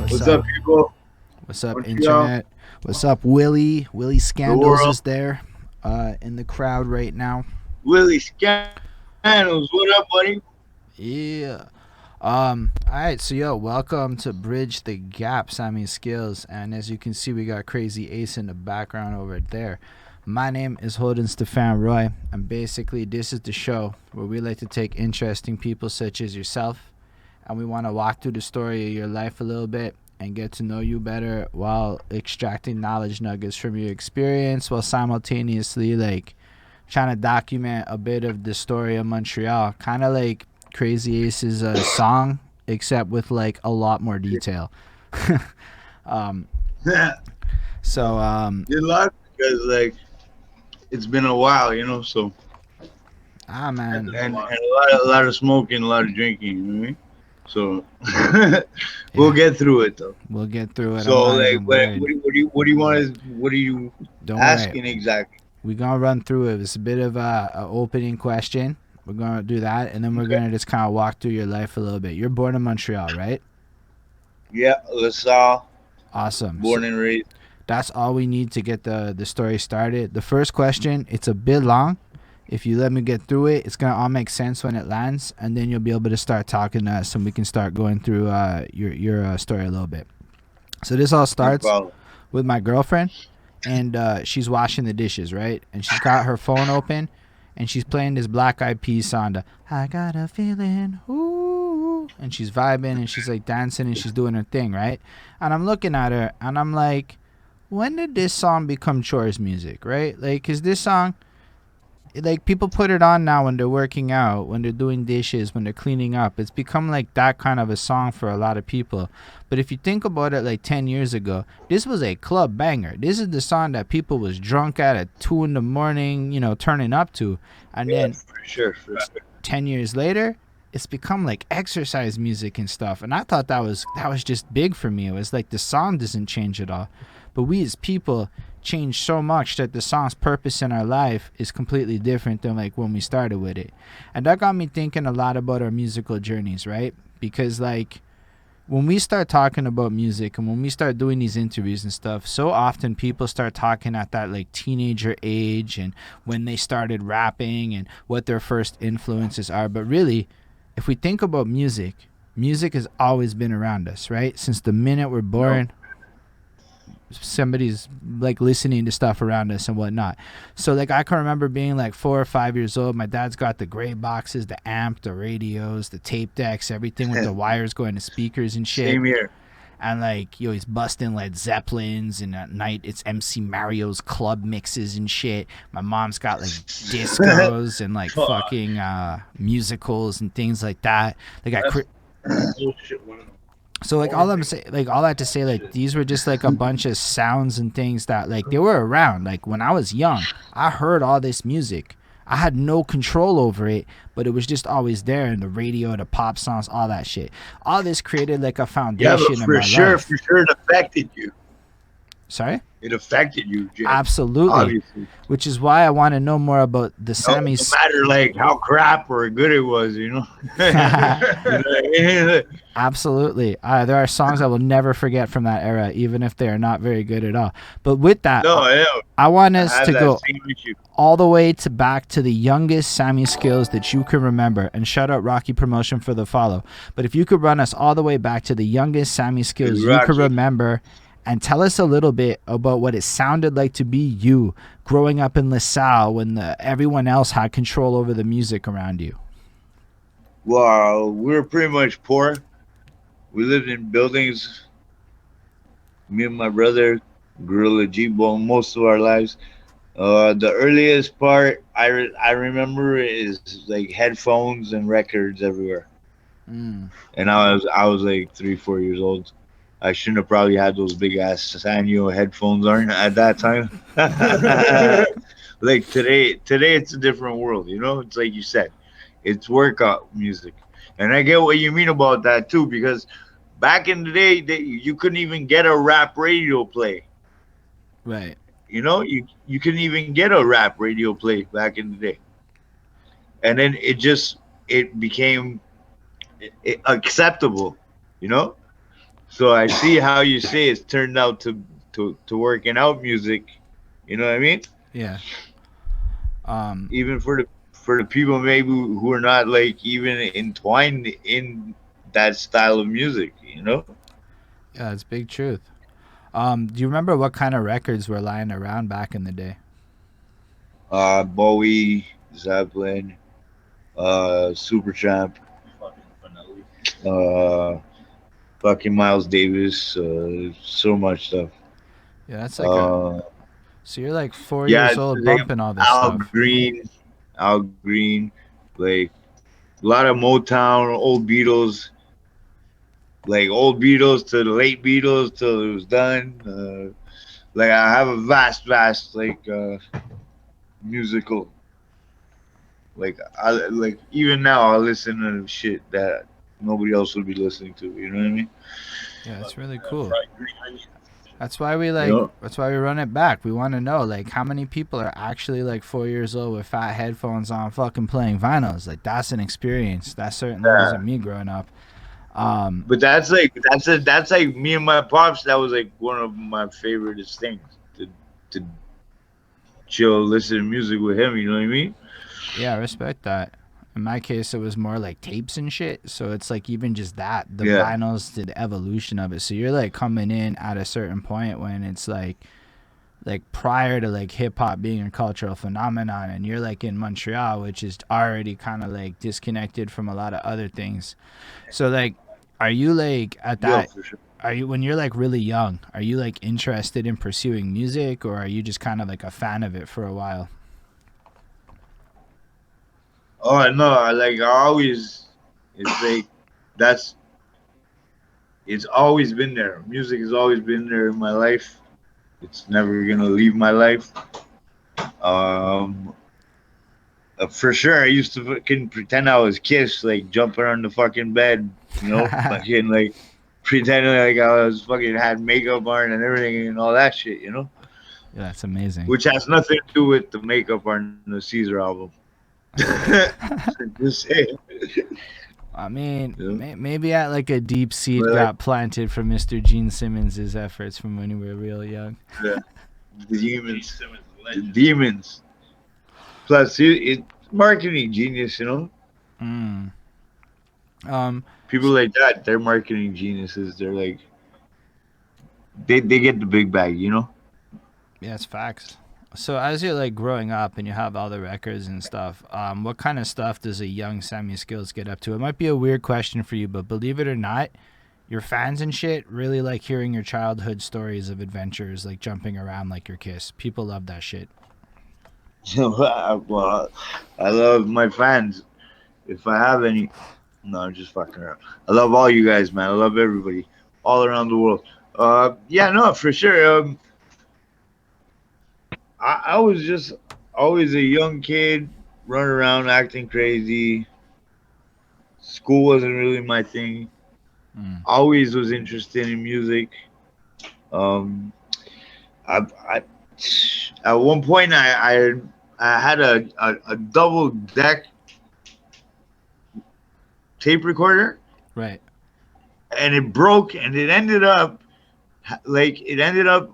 What's up, people? What's up, Montreal, internet? What's up, Willie? Willie the Scandals world. is there in the crowd right now. Willie Scannels, what up, buddy? Yeah. Alright, so yo, welcome to Bridge the Gap, Sammy Skills. And as you can see, we got Crazy Ace in the background over there. My name is Holden Stephan Roy, and basically, this is the show where we like to take interesting people such as yourself, and we want to walk through the story of your life a little bit and get to know you better while extracting knowledge nuggets from your experience while simultaneously like trying to document a bit of the story of Montreal, kind of like Crazy Ace's song, except with like a lot more detail. um, Good so luck, because it's been a while, so man, and a lot of smoking, a lot of drinking, you know what I mean? So we'll yeah, get through it though. we'll get through it. I'm So not even worried. what do you want? What are you Don't worry. asking exactly? We're gonna run through it. It's a bit of a opening question. We're gonna do that, and then we're Okay. gonna just kind of walk through your life a little bit. You're born in Montreal, right? Yeah, Lasalle, Awesome. So born and raised. that's all we need to get the story started. The first question, it's a bit long. If you let me get through it, it's gonna all make sense when it lands, and then you'll be able to start talking to us, and we can start going through your story a little bit. So this all No starts problem. with my girlfriend, and she's washing the dishes, right? And she's got her phone open, and she's playing this Black Eyed Peas song, the I got a feeling, ooh, and she's vibing, and she's like dancing, and she's doing her thing, right? And I'm looking at her, and I'm like, when did this song become chores music, right? Like, cause this song, like people put it on now when they're working out, when they're doing dishes, when they're cleaning up. It's become like that kind of a song for a lot of people. But if you think about it, like 10 years ago, this was a club banger. This is the song that people was drunk at 2 in the morning, turning up to. And Yeah, then for sure, for sure. 10 years later, it's become like exercise music and stuff. And I thought that was just big for me. It was like the song doesn't change at all, but we as people change so much that the song's purpose in our life is completely different than like when we started with it. And that got me thinking a lot about our musical journeys, right? Because like when we start talking about music and when we start doing these interviews and stuff, so often people start talking at that like teenager age and when they started rapping and what their first influences are. But really, if we think about music, music has always been around us, right? Since the minute we're No, born, somebody's like listening to stuff around us and whatnot. So like I can remember being like 4 or 5 years old. My dad's got the gray boxes, the amp, the radios, the tape decks, everything with the wires going to speakers and shit. same here. And like he's busting Led Zeppelins, and at night it's MC Mario's club mixes and shit. My mom's got like discos and like Fuck. fucking musicals and things like that. Like That's bullshit. One of them. so like all I'm say like all that to say, like these were just like a bunch of sounds and things that like they were around. Like when I was young, I heard all this music. I had no control over it, but it was just always there in the radio, the pop songs, all that shit. All this created like a Yeah, but foundation in my life. for sure, it affected you. Sorry? It affected you, Jay. Absolutely. Obviously, Which is why I want to know more about the no Sammys. matter like how crap or good it was, you know. Absolutely. There are songs I will never forget from that era, even if they are not very good at all. But with that, No, yeah, I want I us have to that go same issue. all the way to back to the youngest Sammy Skills that you can remember. And shout out Rocky Promotion for the follow. But if you could run us all the way back to the youngest Sammy Skills Big you could Rocky. remember and tell us a little bit about what it sounded like to be you growing up in LaSalle when everyone else had control over the music around you. Well, we were pretty much poor. We lived in buildings. Me and my brother, Gorilla G-Bone, most of our lives. The earliest part I remember is like headphones and records everywhere. Mm. And I was like 3 4 years old. I shouldn't have probably had those big ass Sanyo headphones on at that time. Like today it's a different world. It's like you said, it's workout music, and I get what you mean about that too. Because back in the day, you couldn't even get a rap radio play. Right. You couldn't even get a rap radio play back in the day, and then it became acceptable. you know. So I see how you say it's turned out to working out music. You know what I mean? Yeah. Um, Even for the people maybe who are not like even entwined in that style of music. You know, yeah, it's big truth. Do you remember what kind of records were lying around back in the day? Bowie, Zeppelin, Supertramp, uh, fucking Miles Davis, so much stuff. Yeah, that's like a. Uh, So you're like 4 years yeah, old they, bumping all this Al stuff. Green, Al Green, like a lot of Motown, old Beatles, like old Beatles to the late Beatles till it was done. Like I have a vast like musical. Like I like even now I listen to shit that nobody else would be listening to. You know what I mean? Yeah, it's really cool. That's why we You like. know? That's why we run it back. We want to know like how many people are actually like 4 years old with fat headphones on, fucking playing vinyls. Like that's an experience. That certainly Yeah. wasn't me growing up. Um, But that's like me and my pops. That was like one of my favorite things to chill, listen to music with him. You know what I mean? yeah, I respect that. In my case, it was more like tapes and shit. So it's like even just that, the Yeah. vinyls, the evolution of it. So you're like coming in at a certain point when it's like prior to like hip hop being a cultural phenomenon, and you're like in Montreal, which is already kind of like disconnected from a lot of other things. So like, are you like at Yo, that? for sure. Are you when you're like really young? Are you like interested in pursuing music, or are you just kind of like a fan of it for a while? Oh no, I always. It's like that's. It's always been there. Music has always been there in my life. It's never gonna leave my life. Um, for sure, I used to fucking pretend I was Kiss, like jumping on the fucking bed, Yeah, fucking like pretending like I was fucking had makeup on and everything and all that shit. that's amazing. Which has nothing to do with the makeup on the Caesar album. Just saying, I mean, you know? maybe at like a deep seed But like got planted from Mr. Gene Simmons' efforts from when we were real young. the demons, the demons. Plus, marketing genius. Mm. Um, People like that, they're marketing geniuses. They're like they get the big bag. yeah, it's facts. So as you're like growing up and you have all the records and stuff, what kind of stuff does a young Sammy Skills get up to? It might be a weird question for you, but believe it or not, your fans and shit really like hearing your childhood stories of adventures, like jumping around like your Kiss. People love that shit. Well, I love my fans. If I have any, no, I'm just fucking around. I love all you guys, man. I love everybody all around the world. Yeah, no, for sure. I was just always a young kid, running around acting crazy. School wasn't really my thing. Mm. Always was interested in music. Um, I at one point I had a double deck tape recorder, Right. and it broke, and it ended up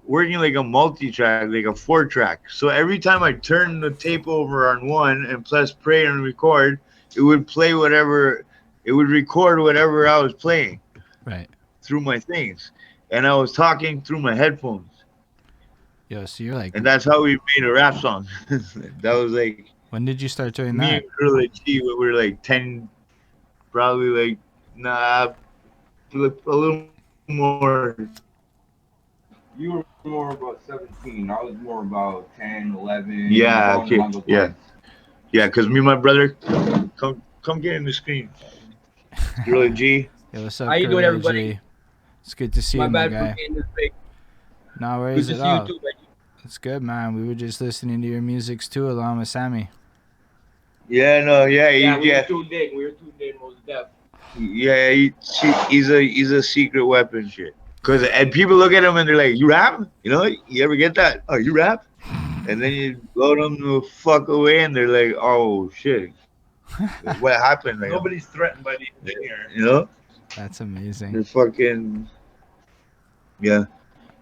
working like a multi-track, like a 4 track. So every time I turned the tape over on one and press play and record, it would play whatever, it would record whatever I was playing Right. through my things, and I was talking through my headphones, Yo, so you're like, and that's how we made a rap song. That was like when did you start doing me and that? Gorilla G when we were like 10, probably like nah, a little more. You were more about 17. I was more about 10, 11, Yeah, along okay, those lines. yeah. Yeah, because me and my brother, come get in the screen. Gorilla G. Yo, what's How up, you doing, Gorilla everybody? G? It's good to see My you, my bad for guy. getting this big. No Good worries to at see you all. too, man. It's good, man. We were just listening to your musics too, along with Sammy. Yeah, no, yeah, Yeah, we were yeah, tuned in. We were tuned in most def. yeah. He's a secret weapon, shit. And people look at him and they're like, "You rap?" You ever get that? Oh, you rap? And then you blow them the fuck away, and they're like, "Oh shit, what happened?" Like, Nobody's threatened by the engineer. you know? That's amazing. The fucking yeah.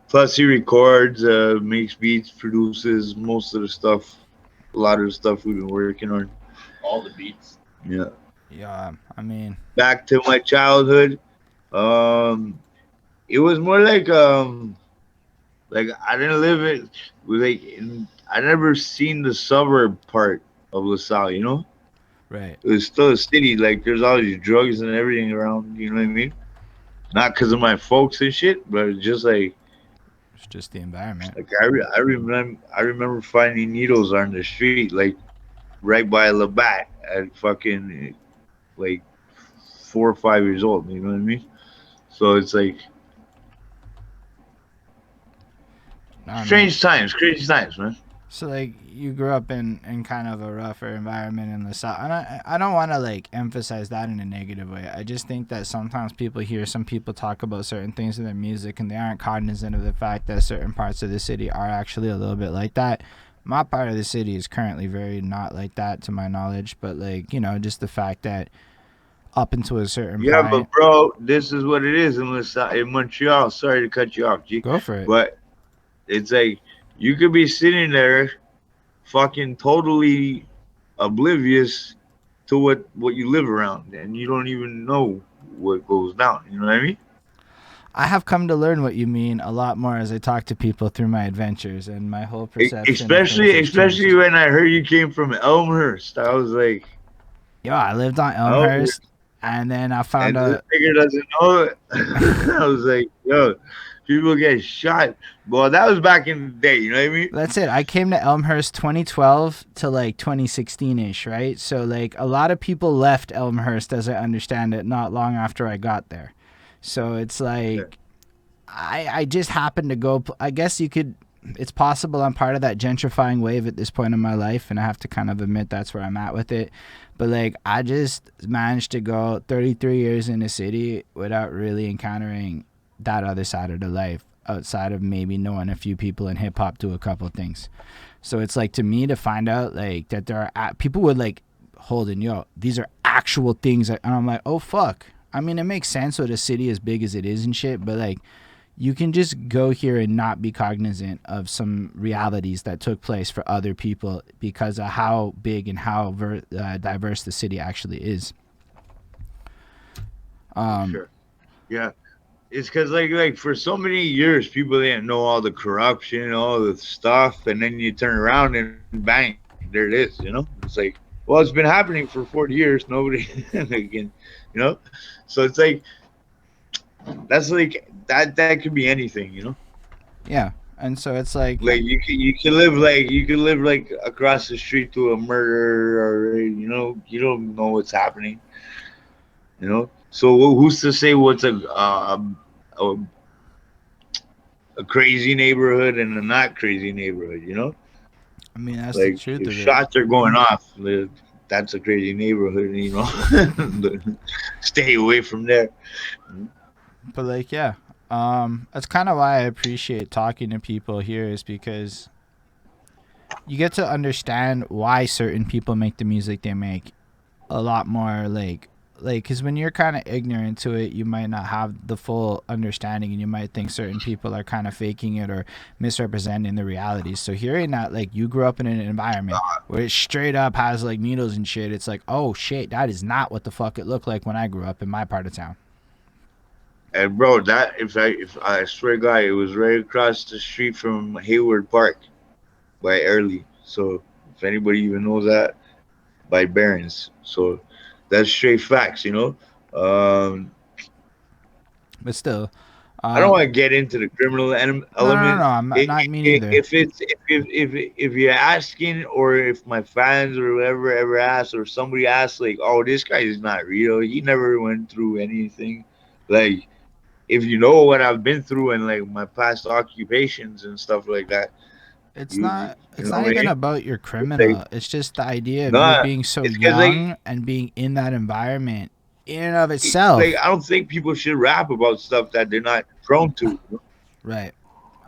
Plus, he records, makes beats, produces most of the stuff. A lot of the stuff we've been working on. All the beats. Yeah. Yeah, I mean, Back to my childhood. Um, it was more like I didn't live it. I never seen the suburb part of Lasalle. You know, right. it was still a city. Like there's all these drugs and everything around. You know what I mean? Not because of my folks and shit, but it's just It's just the environment. I remember finding needles on the street, like right by Labatt at fucking like 4 or 5 years old. You know what I mean? So it's like I mean, strange times, crazy times, man. so like you grew up in kind of a rougher environment in the South, and I don't want to like emphasize that in a negative way. I just think that sometimes people hear some people talk about certain things in their music, and they aren't cognizant of the fact that certain parts of the city are actually a little bit like that. My part of the city is currently very not like that, to my knowledge, but like just the fact that up until a certain Yeah, point, but bro, this is what it is in Montreal. Sorry to cut you off, G, go for it. but it's like you could be sitting there, fucking totally oblivious to what you live around, and you don't even know what goes down. You know what I mean? I have come to learn what you mean a lot more as I talk to people through my adventures, and my whole perception of things Especially has especially changed. when I heard you came from Elmhurst, I was like, Yo, I lived on oh, Elmhurst, and then I found and this a. nigga doesn't know it. I was like, yo, people get shot. Well, that was back in the day. You know what I mean? That's it. I came to Elmhurst 2012 to like 2016 ish, right? So like a lot of people left Elmhurst, as I understand it, not long after I got there. So it's Yeah. like I just happened to go. I guess you could. It's possible I'm part of that gentrifying wave at this point in my life, and I have to kind of admit that's where I'm at with it. But like, I just managed to go 33 years in a city without really encountering that other side of the life, outside of maybe knowing a few people in hip hop do a couple things. So it's like, to me, to find out like that there are people would like, Holden, yo, these are actual things, and I'm like, oh fuck. I mean, it makes sense with a city as big as it is and shit, but like, you can just go here and not be cognizant of some realities that took place for other people because of how big and how diverse the city actually is. For sure. Yeah. It's because like for so many years, people didn't know all the corruption, all the stuff, and then you turn around and bang, there it is. It's like, well, it's been happening for 40 years. Nobody, again, you know. So it's like that's like that could be anything. Yeah, and so it's like, Like you could live like across the street to a murder, or you don't know what's happening. So who's to say what's a a crazy neighborhood and a not crazy neighborhood? I mean, that's the Like truth if of it. shots are going off, that's a crazy neighborhood. Stay away from there. But like, yeah, that's kind of why I appreciate talking to people here, is because you get to understand why certain people make the music they make a lot more, like because when you're kind of ignorant to it, you might not have the full understanding, and you might think certain people are kind of faking it or misrepresenting the realities. So hearing that like you grew up in an environment where it straight up has like needles and shit, it's like, oh shit, that is not what the fuck it looked like when I grew up in my part of town. And bro, that if I swear to God, it was right across the street from Hayward Park by Early. So if anybody even knows that, by Barons. So that's straight facts. Um, But still, I don't um want to get into the criminal no, element. I'm not me neither. If you're asking, or if my fans or whoever ever asks, or somebody asks, like, oh, this guy is not real. He never went through anything. Like, if you know what I've been through and like my past occupations and stuff like that, It's you not you it's know not what I even mean? about your It's like, criminal. It's just the idea of you nah, being so it's because like young and being in that environment in and of itself. I don't think people should rap about stuff that they're not prone to. Right.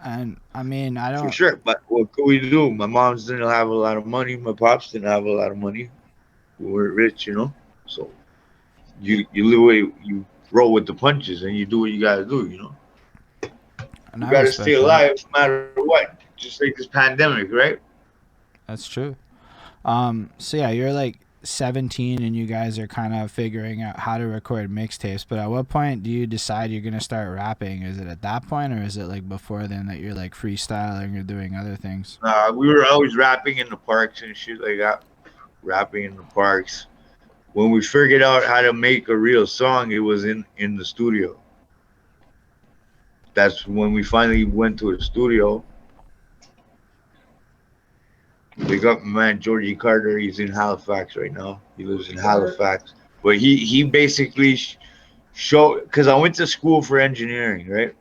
And I mean, I For don't. sure. But what could we do? My mom's didn't have a lot of money. My pops didn't have a lot of money. We weren't rich. So you live away. You roll with the punches and you do what you gotta do. You know, And you I gotta stay respect that. alive no matter what. Just like this pandemic, right? That's true. So yeah, you're like 17 and you guys are kind of figuring out how to record mixtapes, but at what point do you decide you're gonna start rapping? Is it at that point, or is it like before then that you're like freestyling or doing other things? We were always rapping in the parks and shit like that. Rapping in the parks. When we figured out how to make a real song, it was in the studio. That's when we finally went to a studio. Big up my man Georgie Carter. He's in Halifax right now. He lives in Halifax. But he basically showed, because I went to school for engineering, right?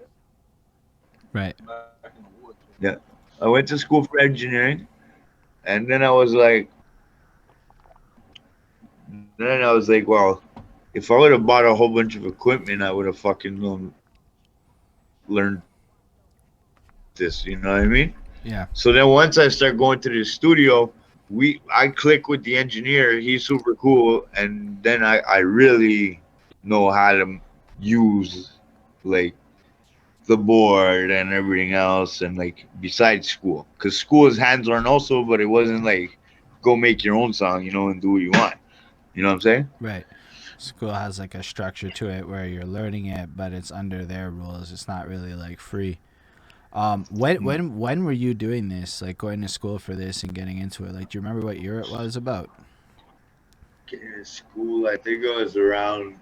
Right. Yeah. I went to school for engineering, and then I was like, well, if I would have bought a whole bunch of equipment, I would have fucking learned this. You know what I mean? Yeah. So then once I start going to the studio, I click with the engineer. He's super cool, and then I really know how to use like the board and everything else, and like besides school, because school is hands on also, but it wasn't like go make your own song, and do what you want. You know what I'm saying? Right. School has like a structure to it where you're learning it, but it's under their rules. It's not really like free. When were you doing this? Like going to school for this and getting into it? Like, do you remember what year it was about? School, I think it was around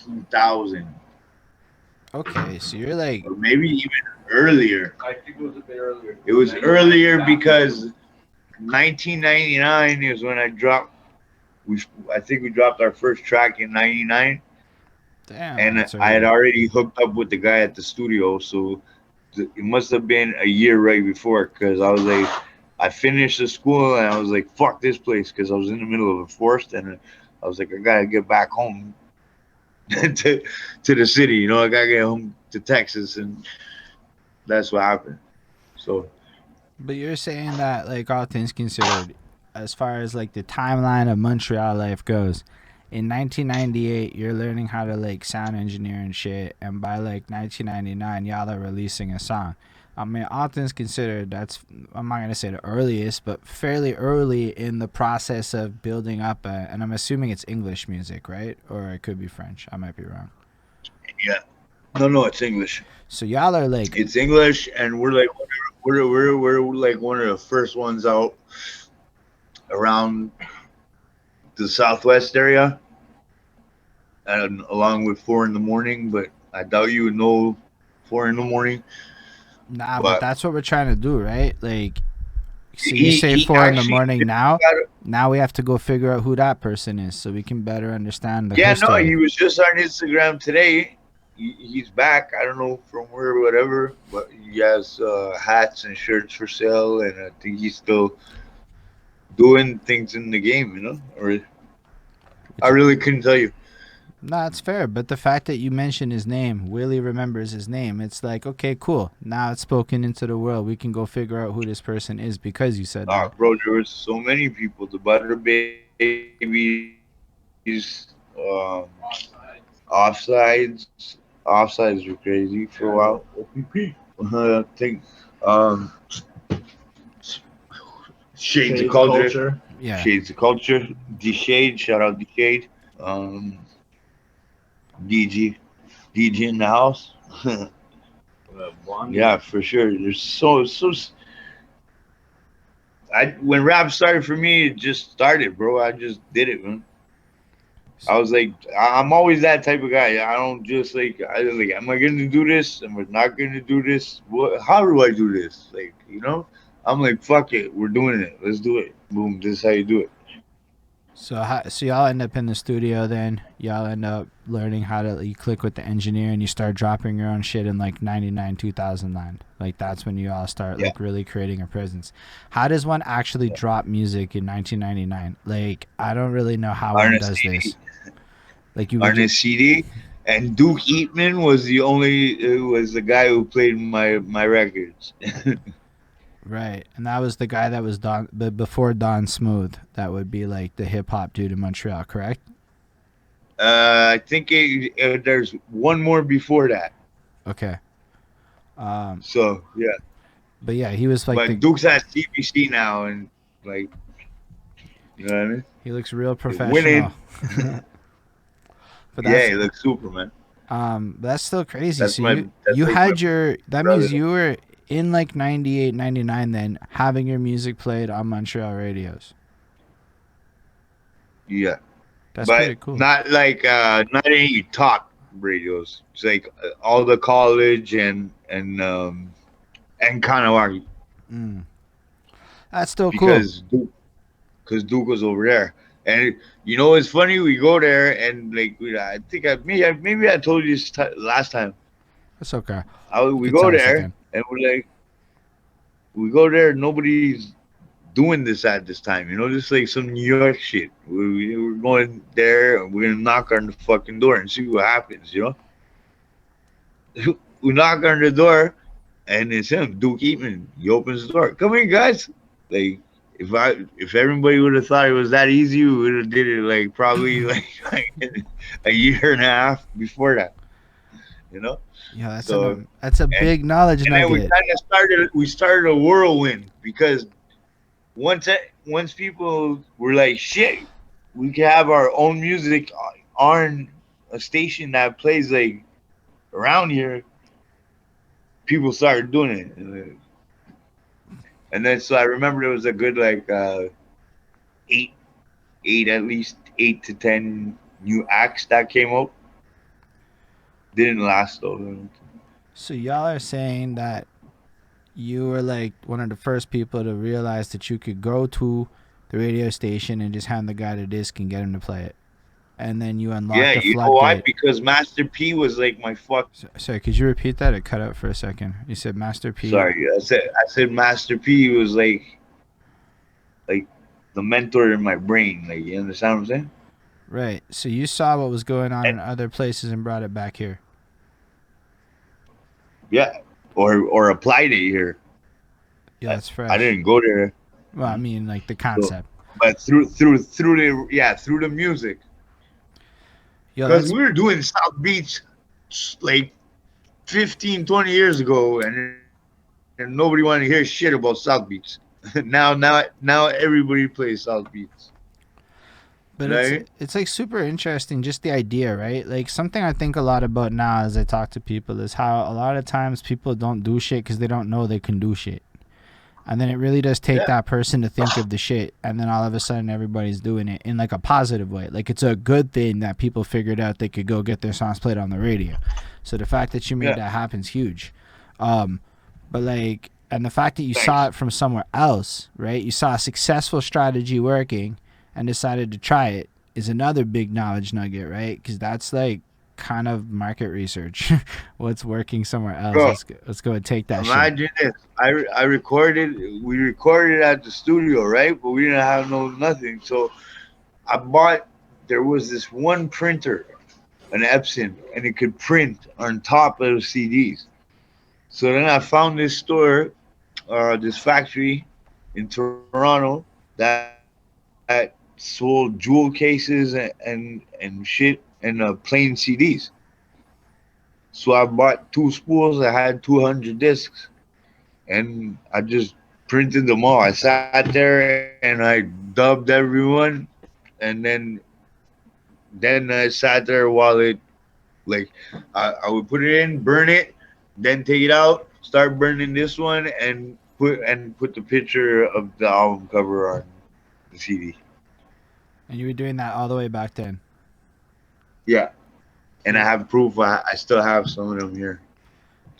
2000, Okay, so you're like, or maybe even earlier. I think it was a bit earlier. It was earlier because 1999 is when I dropped. I think we dropped our first track in '99, damn, and that's I had early. already hooked up with the guy at the studio, so it must have been a year right before. Because I was like, I finished the school and I was like, fuck this place, because I was in the middle of a forest, and I was like, I gotta get back home to the city. I gotta get home to Texas, and that's what happened. So But you're saying that, like, all things considered, as far as like the timeline of Montreal life goes, in 1998 you're learning how to like sound engineer and shit, and by like 1999 y'all are releasing a song. I mean, all things considered, that's, I'm not gonna say the earliest, but fairly early in the process of building up and I'm assuming it's English music, right? Or it could be French. I might be wrong. yeah, no, it's English. So y'all are like, It's English, and we're like one of the first ones out around the Southwest area, and along with 4 in the morning. But I doubt you would know 4 in the morning. nah, but But that's what we're trying to do, right? Like, so you say he 4 in the actually morning now. got a, Now we have to go figure out who that person is so we can better understand the yeah, no, history. he was just on Instagram today. He's back. I don't know from where, or whatever, but he has hats and shirts for sale, and I think he's still doing things in the game. Or I Which, really couldn't tell you. no, it's fair. But the fact that you mentioned his name, Willie remembers his name, it's like, okay, cool. Now it's spoken into the world. We can go figure out who this person is because you said that. Bro, there was so many people. The Butter Babies, offsides were crazy for a while. OPP. I think um, Shades of Culture, Yeah. Shades of Culture, D Shade, shout out D Shade, um, DG, DG in the house. Yeah, for sure. There's so. When rap started for me, it just started, bro. I just did it, man. I was like, I'm always that type of guy. I don't just like, am I gonna do this? Am I not gonna do this? What? How do I do this? I'm like, fuck it, we're doing it. Let's do it. Boom. This is how you do it. So y'all end up in the studio then. Y'all end up learning how to, you click with the engineer and you start dropping your own shit in like 99, 2009. Like that's when you all start Yeah. like really creating a presence. How does one actually drop music in 1999? Like, I don't really know how On one a does CD. this. Like you would On a just, CD. And Duke Eaton was the guy who played my records. right. And that was the guy that was Don, but before Don Smooth, that would be like the hip hop dude in Montreal, correct? I think there's one more before that. Okay. Um, So yeah, but yeah, he was like but the. Duke's at CBC now, and like, you know what I mean? He looks real He's winning. professional. But Yeah, that's he looks Superman. that's still crazy. That's So my that's you like my had your that brother. means you were in like 98, 99 then having your music played on Montreal radios. Yeah, That's but pretty cool. not any top radios. It's like all the college and Kanawagi Mm. That's still cool. because Duke was over there. And you know, it's funny. We go there and like I think maybe I told you this last time. That's okay. You We could go tell us there again. and we go there. Nobody's doing this at this time. You know, just like some New York shit. We're going there. And we're gonna knock on the fucking door and see what happens. You know, we knock on the door and it's him, Duke Eaton. He opens the door. Come in, guys. Like if everybody would have thought it was that easy, we would have did it like probably like a year and a half before that. You know. Yeah, So that's a and big knowledge and then nugget. we started a whirlwind because once people were like, shit, we can have our own music on a station that plays like around here. People started doing it, and then so I remember there was a good like eight, at least 8 to 10 new acts that came up. Didn't last though. So y'all are saying that you were like one of the first people to realize that you could go to the radio station and just hand the guy the disc and get him to play it. And then you Yeah, unlocked the you know why? floodgate. Because Master P was like my fuck. Sorry, could you repeat that? It cut out for a second. You said Master P. Sorry, I said Master P was like the mentor in my brain. Like you understand what I'm saying? Right. So you saw what was going on And, in other places and brought it back here. yeah, or applied it here. Yeah, that's I fresh. didn't go there. Well, I mean, like the So, concept. but through the music, Yo, because that's we were doing South Beach like 15, 20 years ago, and nobody wanted to hear shit about South Beach. now everybody plays South Beach. but Right? it's like super interesting just the idea, right? Like something I think a lot about now as I talk to people is how a lot of times people don't do shit because they don't know they can do shit. And then it really does take Yeah. that person to think of the shit, and then all of a sudden everybody's doing it in like a positive way. Like it's a good thing that people figured out they could go get their songs played on the radio. So the fact that you made Yeah. that happen is huge. But like, and the fact that you saw Thanks. it from somewhere else, right? You saw a successful strategy working and decided to try it is another big knowledge nugget, right? Because that's like kind of market research. What's working somewhere else? Bro, Let's go and take that shit. imagine this. I recorded. We recorded at the studio, right? But we didn't have no nothing. So I bought. There was this one printer, an Epson, and it could print on top of the CDs. So then I found this store, this factory in Toronto that sold jewel cases and shit and plain CDs. So I bought two spools. I had 200 discs, and I just printed them all. I sat there and I dubbed everyone, and then I sat there while it like I would put it in, burn it, then take it out, start burning this one, and put the picture of the album cover on the CD. And you were doing that all the way back then. Yeah, and I Yeah, have proof. I still have some of them here.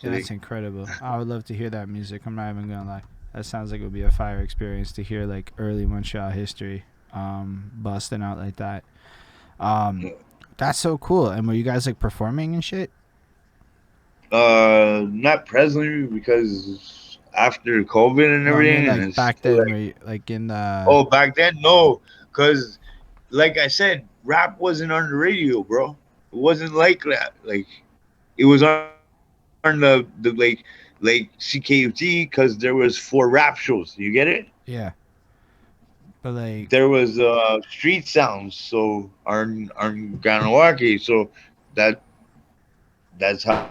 yeah, Today. that's incredible. I would love to hear that music. I'm not even gonna lie. That sounds like it would be a fire experience to hear like early Montreal history, busting out like that. Um, that's so cool. And were you guys like performing and shit? Not presently because after COVID and No, I mean everything, and like it's back still then, like, where you, like in the oh, back then, no, because like I said, rap wasn't on the radio, bro. It wasn't like that. Like it was on the like CKUT because there was 4 rap shows. You get it? yeah. But like, there was street sounds, so our Ganawake, so that that's how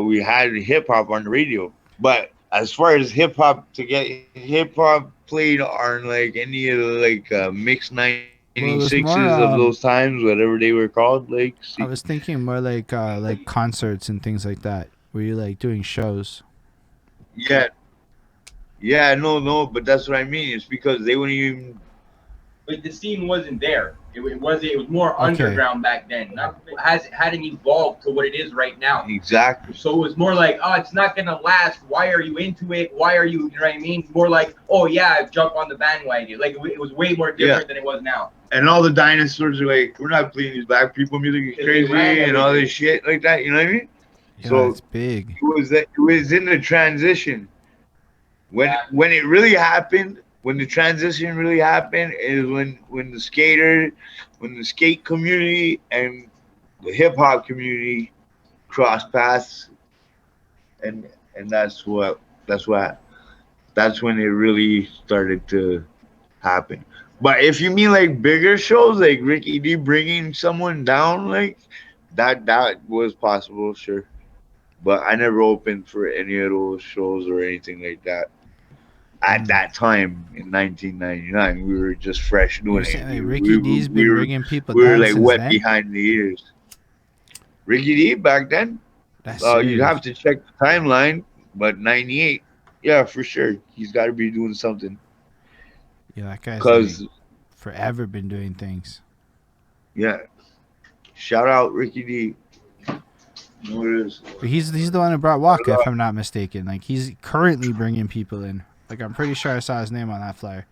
we had hip hop on the radio. But as far as hip hop, to get hip hop played on like any of the mixed 996s of those times, whatever they well, it were was called, more. see, I was thinking more like concerts and things like that. Were you like doing shows? yeah, yeah, no, but that's what I mean. It's because they wouldn't even But the scene wasn't there. It was more Okay. underground back then. Not has hadn't evolved to what it is right now. exactly. So it was more like, oh, it's not gonna last. Why are you into it? Why are you? You know what I mean? More like, oh yeah, jump on the bandwagon. Like it was way more Yeah. different than it was now. And all the dinosaurs are like, we're not playing these black people music, it's They ran crazy, and all everything. this shit like that. You know what I mean? Yeah, So it's big. it was in the transition when it really happened. When the transition really happened is when the skate community and the hip hop community crossed paths, and and that's when it really started to happen. But if you mean like bigger shows, like Ricky D bringing someone down, like that was possible, sure. But I never opened for any of those shows or anything like that. At Mm. that time in 1999, we were just fresh You're doing saying it. like We, Ricky we, D's we been were bringing people we were down like since wet then? behind the ears. Ricky D back then, That's you'd have serious. to check the timeline, but 98, yeah, for sure, he's got to be doing something. Yeah, that guy's like Cause forever been doing things. yeah, shout out Ricky D. You know what it is. But he's the one who brought Waka, if I'm not mistaken. Like he's currently bringing people in. Like I'm pretty sure I saw his name on that flyer.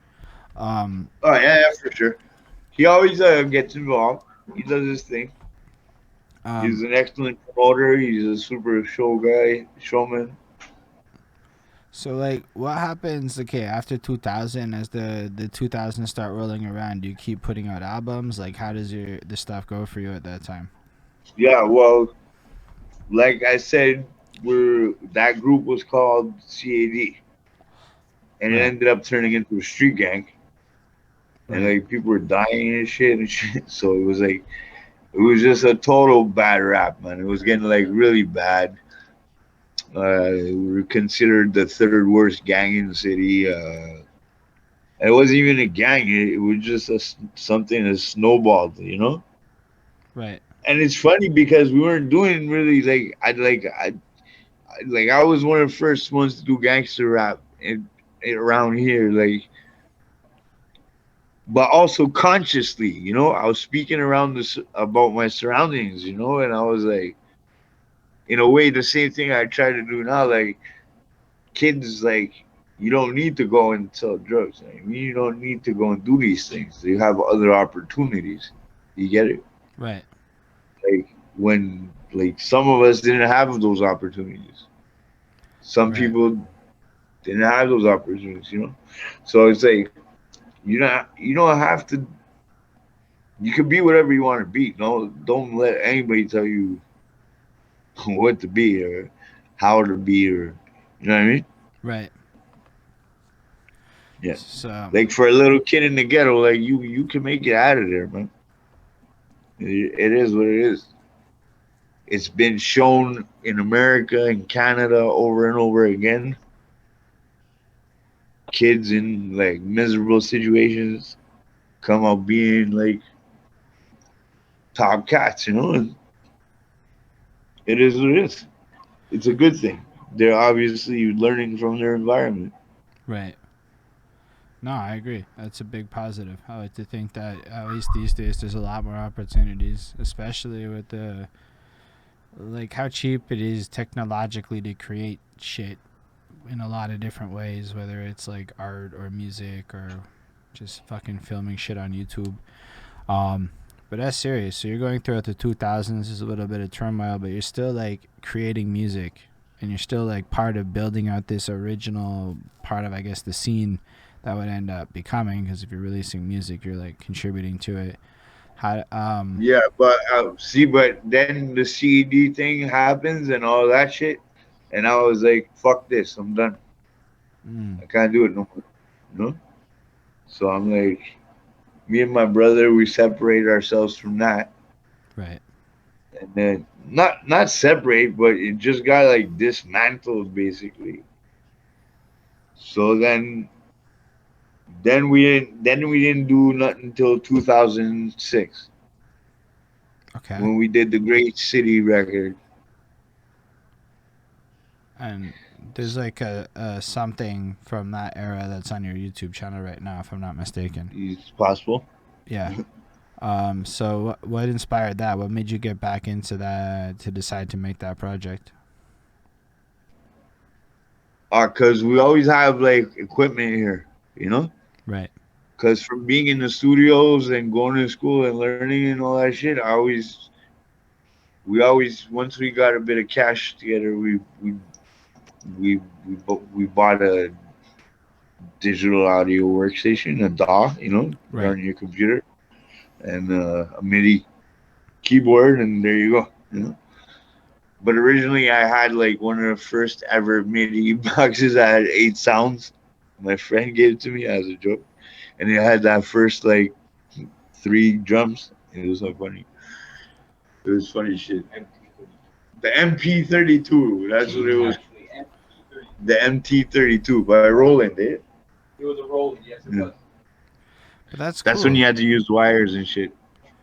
Um, Oh yeah, for sure. He always gets involved. He does his thing. He's um, an excellent promoter. He's a super showman. so like, what happens? Okay, after 2000, as the 2000s start rolling around, do you keep putting out albums? Like, how does the stuff go for you at that time? Yeah, well, like I said, that group was called CAD, and it Right, ended up turning into a street gang, and right, like people were dying and shit and shit. So it was just a total bad rap, man. It was getting like really bad. We were considered the third worst gang in the city. It wasn't even a gang. It was just something that snowballed, you know. right, And it's funny because we weren't doing really I was one of the first ones to do gangster rap around here, like, but also consciously, you know. I was speaking around this about my surroundings, you know, and I was like, in a way, the same thing I try to do now, like kids, like. You don't need to go and sell drugs. I mean, you don't need to go and do these things. You have other opportunities. You get it? right, Like when like some of us didn't have those opportunities. Some right, people didn't have those opportunities, you know. So it's like you don't have to. You can be whatever you want to be. No, don't let anybody tell you what to be or how to be or you know what I mean. right. Yeah. So Like for a little kid in the ghetto, like you can make it out of there, man. It is what it is. It's been shown in America and Canada over and over again. Kids in like miserable situations come out being like top cats, you know. And it is what it is. It's a good thing. They're obviously learning from their environment. right. No, I agree. That's a big positive. I like to think that at least these days there's a lot more opportunities, especially with the like how cheap it is technologically to create shit in a lot of different ways, whether it's like art or music or just fucking filming shit on YouTube. Um, but that's serious. So you're going throughout the 2000s. There's a little bit of turmoil, but you're still like creating music, and you're still like part of building out this original part of, I guess, the scene that would end up becoming. Because if you're releasing music, you're like contributing to it. How Yeah, but see, but then the CED thing happens and all that shit, and I was like, "Fuck this! I'm done. mm, I can't do it no more." You know? So I'm like, me and my brother, we separate ourselves from that, Right. and then not separate, but it just got like dismantled basically. So then we didn't do nothing until 2006 Okay. when we did the Great City record. And there's like a something from that era that's on your YouTube channel right now, if I'm not mistaken. It's possible. Yeah. So what inspired that? What made you get back into that to decide to make that project? Cause we always have like equipment here, you know. Right. Cause from being in the studios and going to school and learning and all that shit, we always once we got a bit of cash together, we bought a digital audio workstation, a DAW, put Right. on your computer, and a MIDI keyboard, and there you go. But originally, I had like one of the first ever MIDI boxes that had 8 sounds. My friend gave it to me as a joke, and it had that first like 3 drums. It was so funny. It was funny shit. The MP32, that's what it was. Actually, MP30. The MT32 by Roland, eh? It was a Roland, yes, it Yeah. was. But that's That's when cool. you had to use wires and shit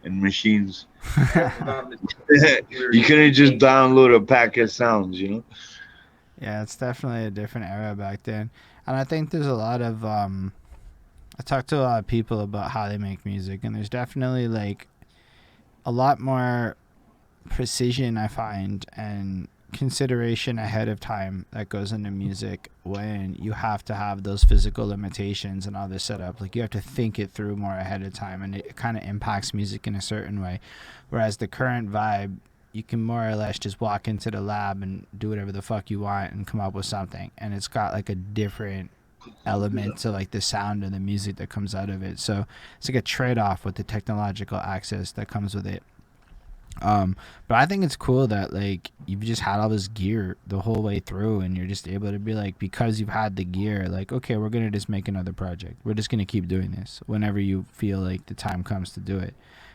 and machines. If I'm not mistaken, You couldn't just download a pack of sounds. Yeah, it's definitely a different era back then. And I think there's a lot of I talk to a lot of people about how they make music, and there's definitely like a lot more precision I find and consideration ahead of time that goes into music when you have to have those physical limitations and all this setup. Like you have to think it through more ahead of time, and it kind of impacts music in a certain way. Whereas the current vibe, you can more or less just walk into the lab and do whatever the fuck you want and come up with something, and it's got like a different element to like the sound and the music that comes out of it. So it's like a trade-off with the technological access that comes with it. But I think it's cool that like you've just had all this gear the whole way through, and you're just able to be like, because you've had the gear, like, okay, we're gonna just make another project. We're just gonna keep doing this whenever you feel like the time comes to do it.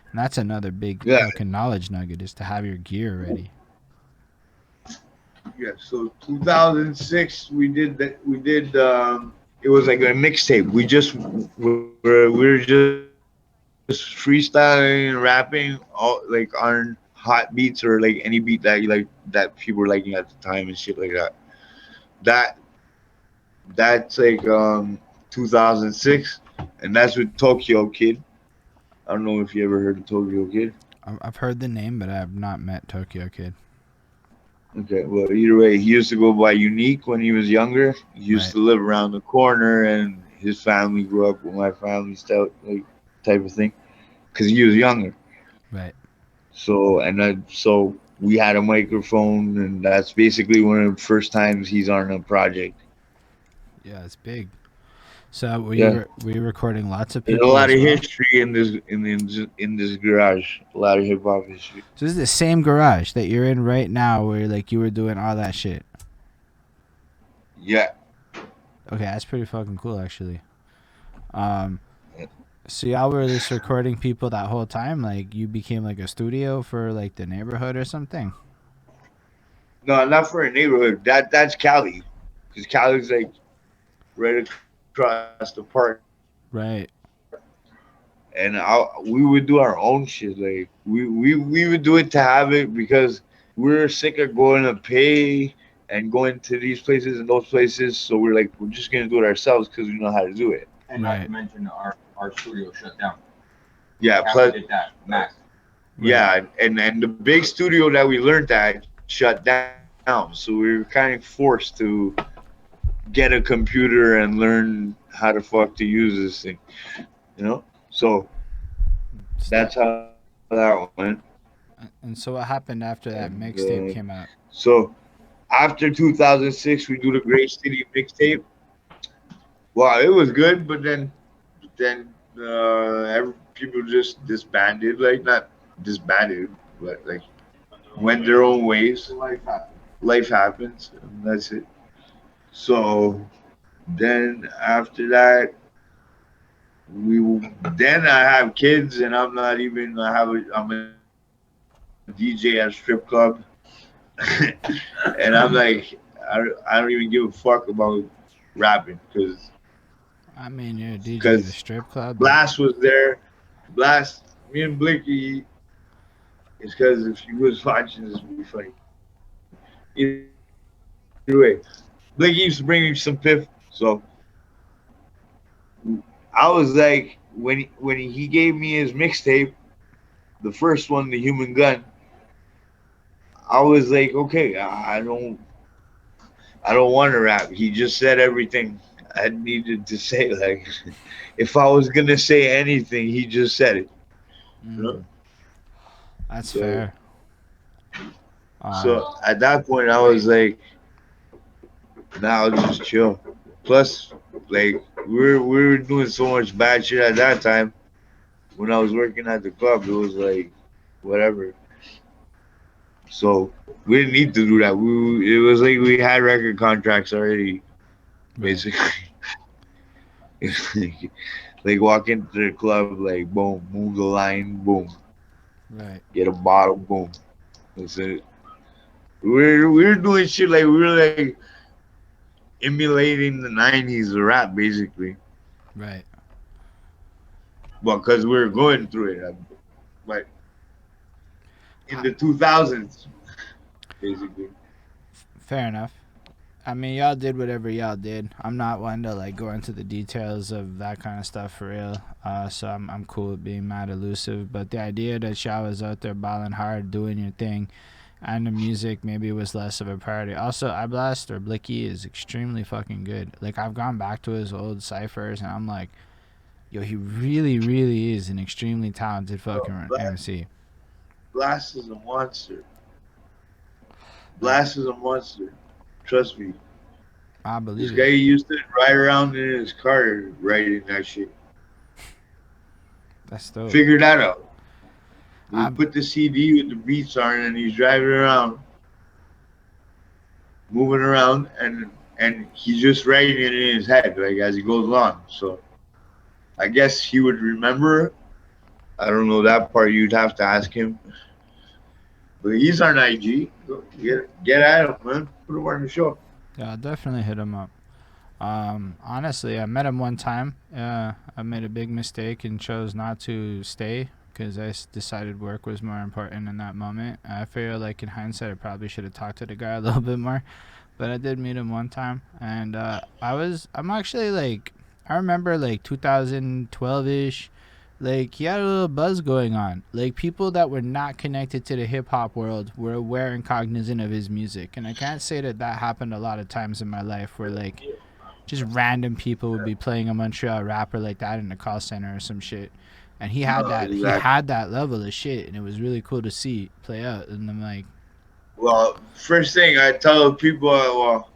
And that's another big Yeah, fucking knowledge nugget, is to have your gear ready. yeah. So 2006, we did that. We did. It was like a mixtape. We were just freestyling and rapping all like on hot beats or like any beat that people were liking at the time and shit like that. That that's like 2006, and that's with Tokyo Kid. I don't know if you ever heard of Tokyo Kid. I've heard the name, but I have not met Tokyo Kid. Okay, well, either way, he used to go by Unique when he was younger. He used Right. to live around the corner, and his family grew up with my family style, like type of thing, because he was younger. Right. So we had a microphone, and that's basically one of the first times he's on a project. Yeah, it's big. So Yeah, were you recording lots of there's a people lot as of well? history in this garage. A lot of hip hop history. So this is the same garage that you're in right now, where like you were doing all that shit. Yeah, Okay, that's pretty fucking cool, actually. Um, so y'all were just recording people that whole time? Like you became like a studio for like the neighborhood or something? no, not for a neighborhood. That's Cali, because Cali's like right across the park. Right. And we would do our own shit. Like we would do it to have it because we were sick of going to pay and going to these places and those places. So we're just gonna do it ourselves because we know how to do it. and not to Right. mention our studio shut down. Yeah. After Plus, did that, Max. Right. yeah, and the big studio that we learned at shut down. So we were kind of forced to get a computer and learn how to fuck to use this thing. So So that's that, how that went. and so what happened after And that mixtape came out? so after 2006, we do the Great City mixtape. Wow, it was good, but then people just disbanded, like not disbanded, but like went their own ways. Life happens, and that's it. So then after that, we then I have kids, and I'm not even. I'm a DJ at a strip club, and I'm like, I don't even give a fuck about rapping I mean, you're a DJ at a because strip club. Like, Blast was there. Blast, me and Blicky, is because if you was watching this, would be funny. Either way, Blicky used to bring me some piff, so I was like, when he gave me his mixtape, the first one, the Human Gun, I was like, okay, I don't want to rap. He just said everything I needed to say. Like, if I was gonna say anything, he just said it. You know. mm, that's So, fair. Um, so at that point, I was like, nah, I'll just chill. Plus, like, we were doing so much bad shit at that time. When I was working at the club, it was like, whatever. So we didn't need to do that. It was like we had record contracts already, right, basically. Like walk into the club, like boom, move the line, boom, right. get a bottle, boom. That's it. We were doing shit like we were like emulating the '90s rap, basically. Right. Well, because we were going through it, but in I, the 2000s, basically. fair enough. I mean, y'all did whatever y'all did. I'm not one to like go into the details of that kind of stuff for real. So I'm cool with being mad elusive. But the idea that y'all was out there balling hard, doing your thing, and the music maybe was less of a priority. Also, I Blast or Blicky is extremely fucking good. Like I've gone back to his old ciphers, and I'm like, yo, he really, really is an extremely talented Bro, fucking MC. Blast is a monster. Like Blast is a monster. Trust me. I This believe guy it. used to ride around in his car writing that shit. That's dope. Figure that out. We I put the CD with the beats on, and he's driving around, moving around, and he's just writing it in his head, like as he goes along. So I guess he would remember. I don't know that part. You'd have to ask him. But he's on IG. Get at him, man. Put him on the show. yeah, I'll definitely hit him up. Honestly, I met him one time. I made a big mistake and chose not to stay because decided work was more important in that moment. I feel like in hindsight, I probably should have talked to the guy a little bit more. But I did meet him one time, and I'm actually like, I remember like 2012 ish. Like he had a little buzz going on. Like people that were not connected to the hip hop world were aware and cognizant of his music, and I can't say that that happened a lot of times in my life where like just random people would be playing a Montreal rapper like that in a call center or some shit. And No, he exactly. had that level of shit, and it was really cool to see play out. And I'm like, Well, first thing I tell people, well,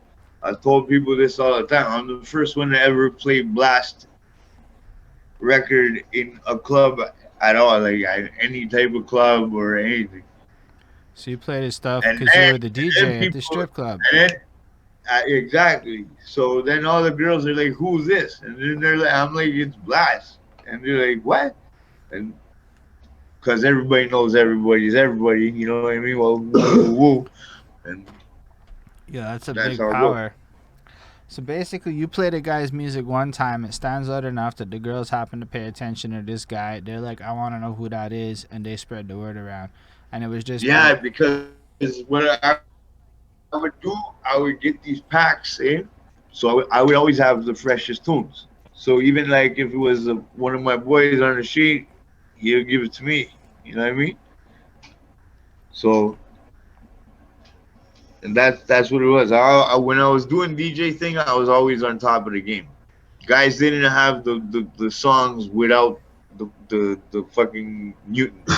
I told people this all the time. I'm the first one to ever play Blast record in a club at all, like any type of club or anything. so you played his stuff And because you then, were the and then DJ at the people, strip club. and then exactly. So then all the girls are like, "Who's this?" And then they're like, "I'm like, it's Blast," and they're like, "What?" And because everybody knows everybody's everybody, you know what I mean? Well, woo, woo, woo. And Yeah, that's a that's big how it goes. power. So basically, you played a guy's music one time. It stands out enough that the girls happen to pay attention to this guy. They're like, I want to know who that is, and they spread the word around. And it was just Yeah, by because what I would do, I would get these packs in. So I would always have the freshest tunes. So even like if it was one of my boys on the street, he'll give it to me. You know what I mean? So and that's what it was. When I was doing DJ thing, I was always on top of the game. Guys didn't have the songs without the fucking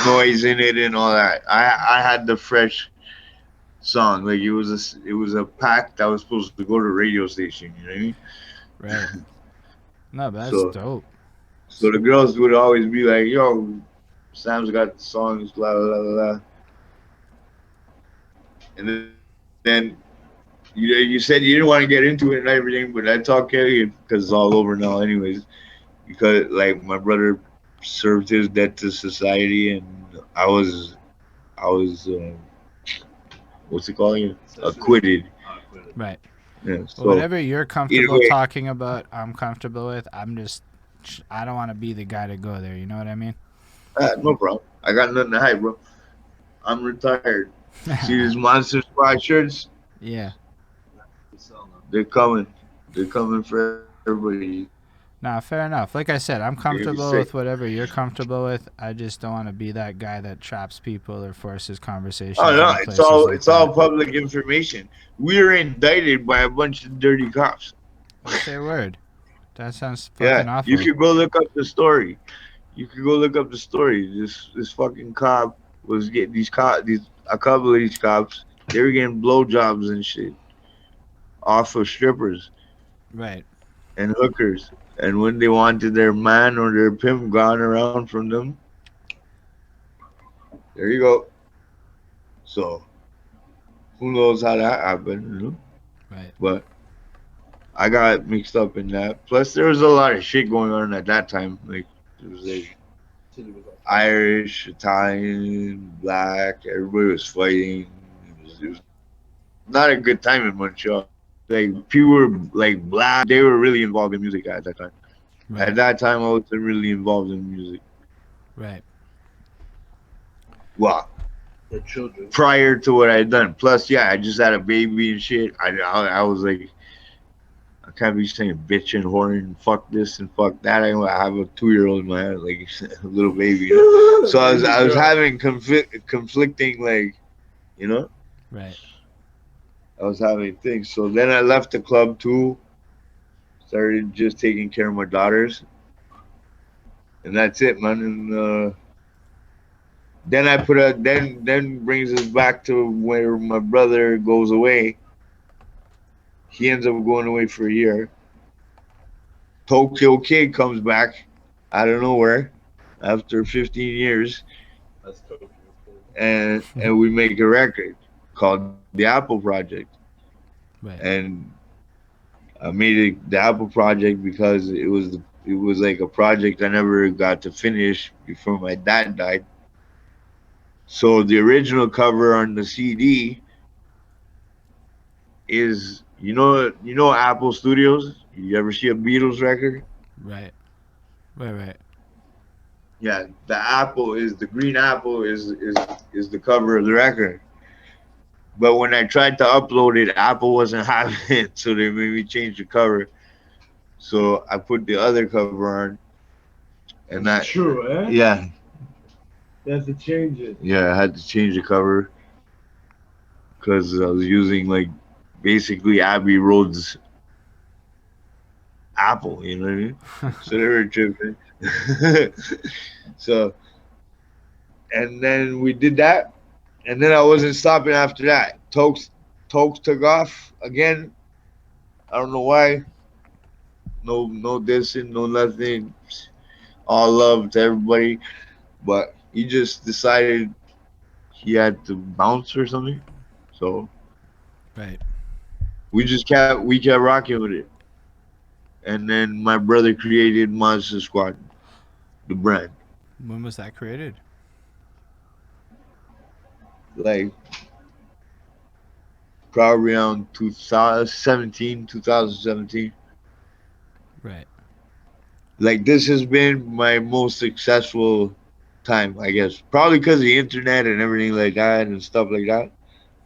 noise in it and all that. I had the fresh song. Like it was a pack that was supposed to go to radio station. You know what I mean? right. No, but that's So dope. so the girls would always be like, "Yo, Sam's got the songs, blah blah blah blah." And then you said you didn't want to get into it and everything, but I talk Kelly because it's all over now, anyways. because like my brother served his debt to society, and I was what's it called? Acquitted. Right. Yeah. Well, So whatever you're either comfortable way, talking about, I'm comfortable with. I don't want to be the guy to go there. You know what I mean? no problem. I got nothing to hide, bro. I'm retired. See these Monster Squad shirts? Yeah. They're coming. They're coming for everybody. Nah, fair enough. Like I said, I'm They're gonna be comfortable sick. with whatever you're comfortable with. I just don't want to be that guy that traps people or forces Oh conversations no, into places like it's all that. public information. We were indicted by a bunch of dirty cops. You say a word. That sounds Yeah, fucking you awful. could go look up the story. You could go look up the story. This fucking cop was getting these a couple of these cops. They were getting blowjobs and shit off of strippers Right. and hookers. And when they wanted their man or their pimp gone around from them, there you go. So who knows how that happened, you know? Right. But I got mixed up in that. Plus, there was a lot of shit going on at that time. Like it was like Irish, Italian, black. Everybody was fighting. It was not a good time in Montreal. Like people were like black. They were really involved in music at that time. At Right. that time, I wasn't really involved in music. Right. Well, The children. prior to what I had done. Plus, yeah, I just had a baby and shit. I was like, I can't be saying bitch and whore and fuck this and fuck that. I have a 2-year-old in my head, like a little baby. You know? So I was having conflicting like, you know, Right. I was having things. So then I left the club too. Started just taking care of my daughters, and that's it, man. And then I put a then brings us back to where my brother goes away. He ends up going away for a year. Tokyo Kid comes back out of nowhere after 15 years, That's Tokyo. and we make a record called the Apple Project. Right. And I made it the Apple Project because it was like a project I never got to finish before my dad died. So the original cover on the CD is you know Apple Studios. You ever see a Beatles record? Right. Right. Right. Yeah, the apple is the green apple is the cover of the record. But when I tried to upload it, Apple wasn't having it, so they made me change the cover. So I put the other cover on, and That's that true, eh? yeah, That's the changes. yeah, I had to change the cover because I was using like basically Abbey Road's Apple. You know what I mean? So they were tripping. So and then we did that, and then I wasn't stopping after that. Tokes took off again. I don't know why. No dissing, no nothing. All love to everybody, but he just decided he had to bounce or something. So Right. we kept rocking with it. And then my brother created Monster Squad, the brand. When was that created? Like probably around 2017. Right. Like this has been my most successful time, I guess. Probably because of the internet and everything like that and stuff like that.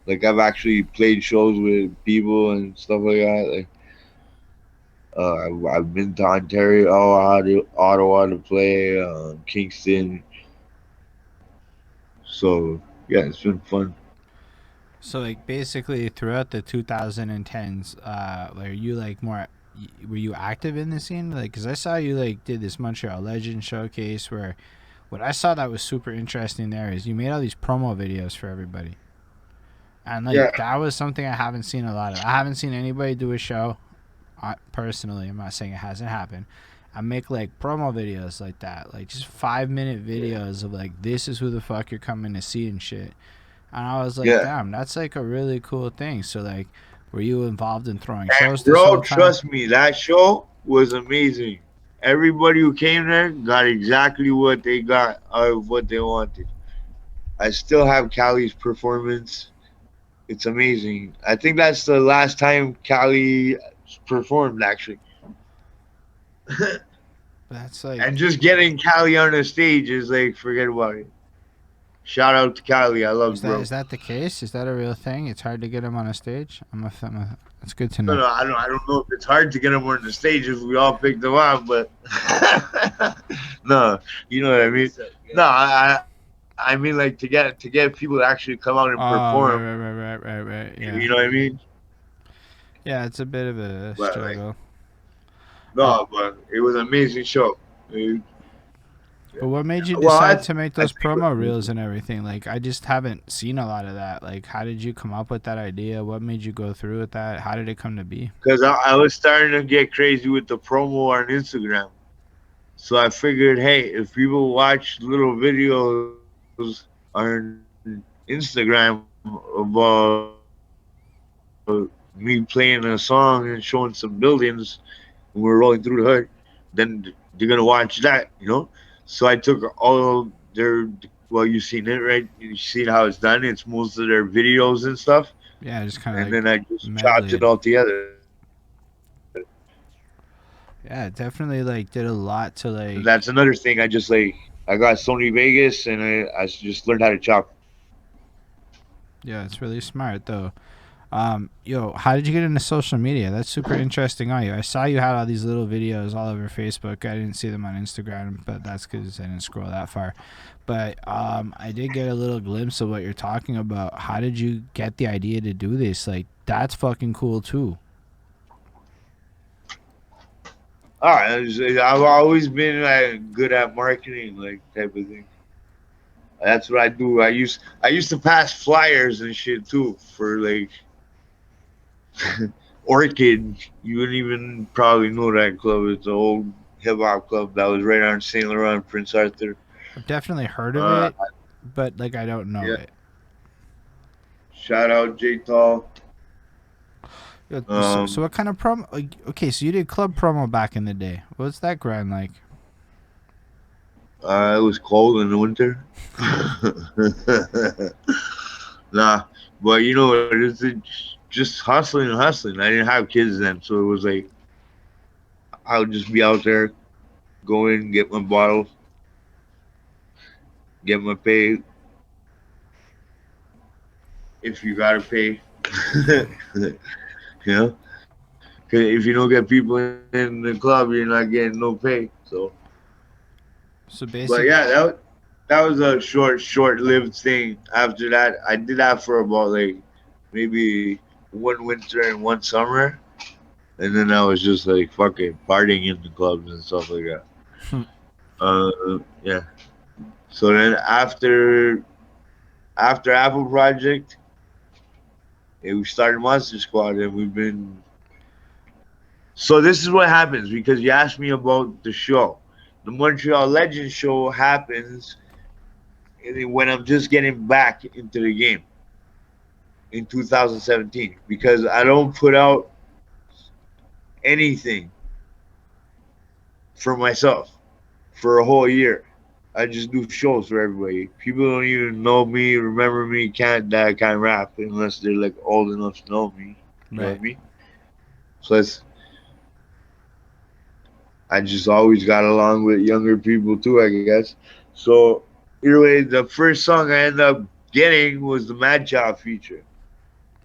Like I've actually played shows with people and stuff like that. Like I've been to Ontario, Ottawa to play, Kingston. So yeah, it's been fun. So like basically throughout the 2010s, were you like were you active in the scene? Like, cause I saw you like did this Montreal Legend showcase where, what I saw that was super interesting there is you made all these promo videos for everybody, and Yeah, like that was something I haven't seen a lot of. I haven't seen anybody do a show, personally. I'm not saying it hasn't happened. I make like promo videos like that, like just 5-minute videos of like this is who the fuck you're coming to see and shit. And I was like, yeah. damn, that's like a really cool thing. So like, were you involved in throwing And shows this bro, whole time? trust me, that show was amazing. everybody who came there got exactly what they got out of what they wanted. I still have Cali's performance. It's amazing. I think that's the last time Cali performed actually. That's like, And just getting Cali on the stage is like forget about it. Shout out to Cali. I love is bro. that the case? Is that a real thing? It's hard to get him on a stage. That's good to No, know. no, I don't know if it's hard to get him on the stage if we all picked him up, but no, you know what I mean. No, I mean like to get people to actually come out and perform. Oh, right. You know Yeah, what I mean? yeah. It's a bit of a But like struggle. Uh, no, but it was an amazing show. but what made you Well, decide to make I those think it was promo reels amazing and everything? Like, I just haven't seen a lot of that. Like, how did you come up with that idea? What made you go through with that? How did it come to be? because I was starting to get crazy with the promo on Instagram. So I figured, hey, if people watch little videos on Instagram about me playing a song and showing some buildings and we're rolling through the hood, then they're gonna watch that, you know. So I took all their well, you've seen it, right? You've seen how it's done. It's most of their videos and stuff, Yeah, just and kind of then I like just chopped it all medleyed. together. Yeah, it definitely like did a lot to And that's like. another thing. I got Sony Vegas, and I just learned how to chop. Yeah, it's really smart though. Yo, how did you get into social media? That's super interesting on you. I saw you had all these little videos all over Facebook. I didn't see them on Instagram, but that's because I didn't scroll that far. But I did get a little glimpse of what you're talking about. How did you get the idea to do this? Like, that's fucking cool too. All right, I've always been like, good at marketing, like type of thing. That's what I do. I used to pass flyers and shit too for like Orchid. You wouldn't even probably know that club. It's an old hip hop club that was right on Saint Laurent, Prince Arthur. I've definitely heard of Uh, it, but like I don't know yeah. it. Shout out J Tall. So Um, what kind of promo? Like, okay, so you did club promo back in the day. What's that grind like? it was cold in the winter. Nah, but you know, it's just hustling and hustling. I didn't have kids then, so it was like I would just be out there, go in, get my bottle, get my pay if you gotta pay. you know, 'cause if you don't get people in the club, you're not getting no pay. So, So but basic. yeah, that was a short-lived thing. After that, I did that for about like maybe one winter and one summer, and then I was just like fucking partying in the clubs and stuff like that. Yeah. So then after Apple Project, we started Monstur Squad, and we've been. So this is what happens because you asked me about the show. The Montreal Legends show happens when I'm just getting back into the game in 2017 because I don't put out anything for myself for a whole year. I just do shows for everybody. People don't even know me, remember me, can't rap unless they're like old enough to know me. You know what Right. I mean? So I just always got along with younger people too, I guess. So either way, the first song I ended up getting was the Madchild feature.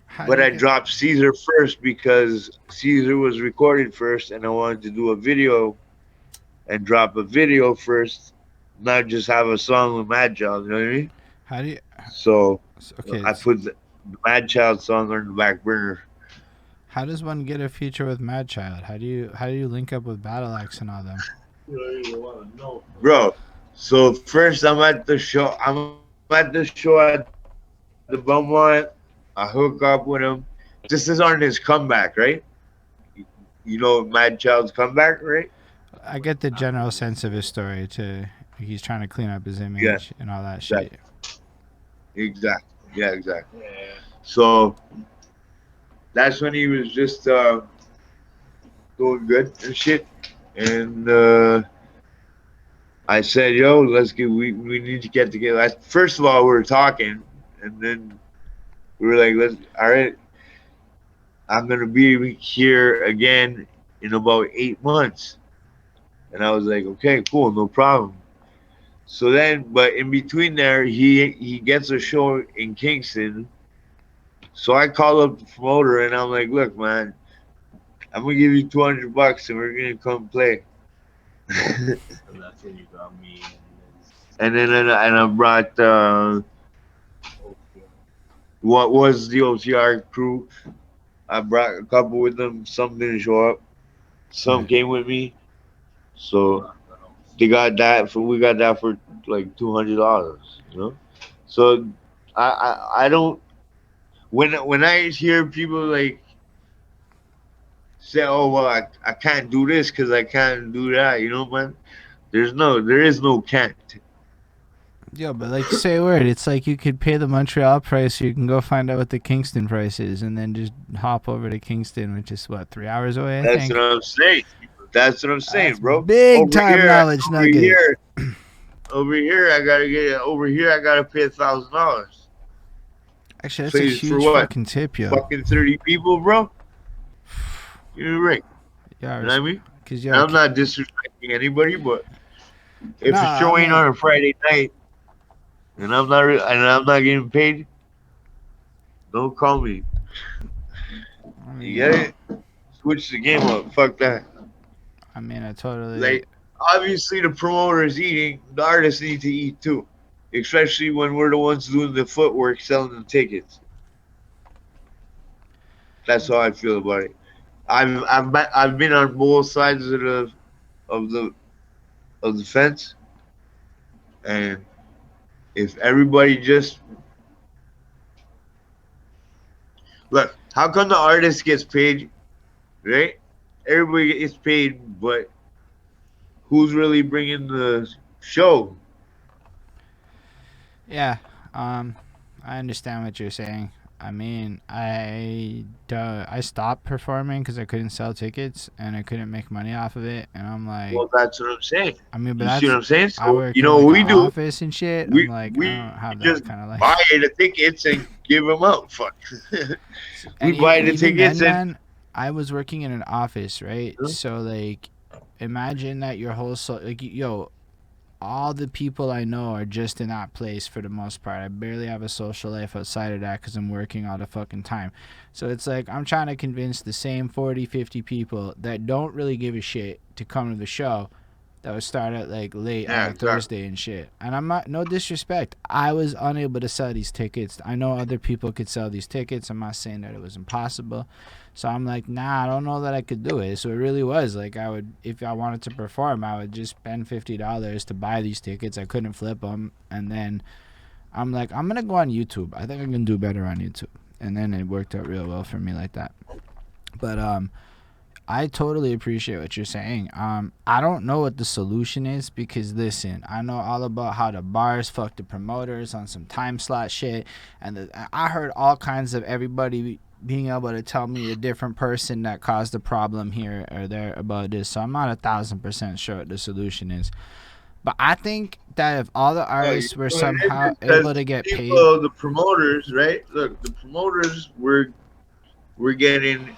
How do But you I get? dropped Caesar first because Caesar was recorded first and I wanted to do a video and drop a video first, not just have a song with Madchild, you know what I mean? How do you? So Okay. I put the Madchild song on the back burner. How does one get a feature with Madchild? How do you link up with Battle Axe and all them? You don't even want to know. Bro, so first I'm at the show at the Belmont. I hook up with him. This is on his comeback, right? You know Madchild's comeback, right? I get the general sense of his story. To he's trying to clean up his Yeah, image and all that exactly. shit. Exactly. Yeah, exactly. Yeah. So that's when he was just doing good and shit. and I said, "Yo, we need to get together." First of all, we were talking, and then we were like, "Let's all right. I'm gonna be here again in about 8 months." And I was like, "Okay, cool, no problem." So then, but in between there, he gets a show in Kingston. So I call up the promoter and I'm like, "Look, man, I'm gonna give you $200 and we're gonna come play." And that's when you got me. And I brought Okay. what was the OTR crew. I brought a couple with them. Some didn't show up. Some Right. came with me. You So rocked the house. they got that for we got that for like $200. So I don't when I hear people like say, "Oh well, I can't do this because I can't do that," man. There is no can't. Yeah, but like say a word, it's like you could pay the Montreal price, so you can go find out what the Kingston price is, and then just hop over to Kingston, which is what 3 hours away, I That's what think. I'm saying. That's what I'm saying, That's bro. big Over time here, knowledge over nugget. here, over here, I gotta get it. Over here, I gotta pay $1,000. Actually, that's a Plays for huge what? fucking tip, yo. Fucking 30 people, bro. Give me a break. Yeah, You know what I mean? because And yo, I'm not disrespecting anybody, but if a nah, I show ain't mean, on a Friday night and I'm not getting paid, don't call me. I You get mean, it? Switch the game up. Fuck that. I totally. Like, obviously, the promoter is eating. The artists need to eat too, especially when we're the ones doing the footwork, selling the tickets. That's how I feel about it. I've been on both sides of the of the fence, and if everybody just look, how come the artist gets paid, right? Everybody gets paid, but who's really bringing the show? Yeah, um, I understand what you're saying. I stopped performing because I couldn't sell tickets and I couldn't make money off of it, and I'm like, Well, that's what I'm saying. but You see what that's I'm saying? I So work you in know like what an we do? office and shit. I'm We like, I we don't have that just kind of buy life. the tickets and give them out. Fuck. We And buy the even then, tickets and man, I was working in an office, right? So like, imagine that your whole like, yo, all the people I know are just in that place for the most part. I barely have a social life outside of that because I'm working all the fucking time. So it's like I'm trying to convince the same 40, 50 people that don't really give a shit to come to the show that would start at like late on yeah, a exactly. Thursday and shit. And I'm not, no disrespect, I was unable to sell these tickets. I know other people could sell these tickets. I'm not saying that it was impossible. So I'm like, nah, I don't know that I could do it. So it really was like I would, if I wanted to perform, I would just spend $50 to buy these tickets. I couldn't flip them, and then I'm like, I'm gonna go on YouTube. I think I can do better on YouTube. And then it worked out real well for me like that. But I totally appreciate what you're saying. I don't know what the solution is because listen, I know all about how the bars fuck the promoters on some time slot shit, and I heard all kinds of everybody being able to tell me a different person that caused the problem here or there about this. So I'm not 1,000% sure what the solution is. But I think that if all the No, you artists were know what it somehow is? able Because to get paid, people, the promoters, right? Look, the promoters we're getting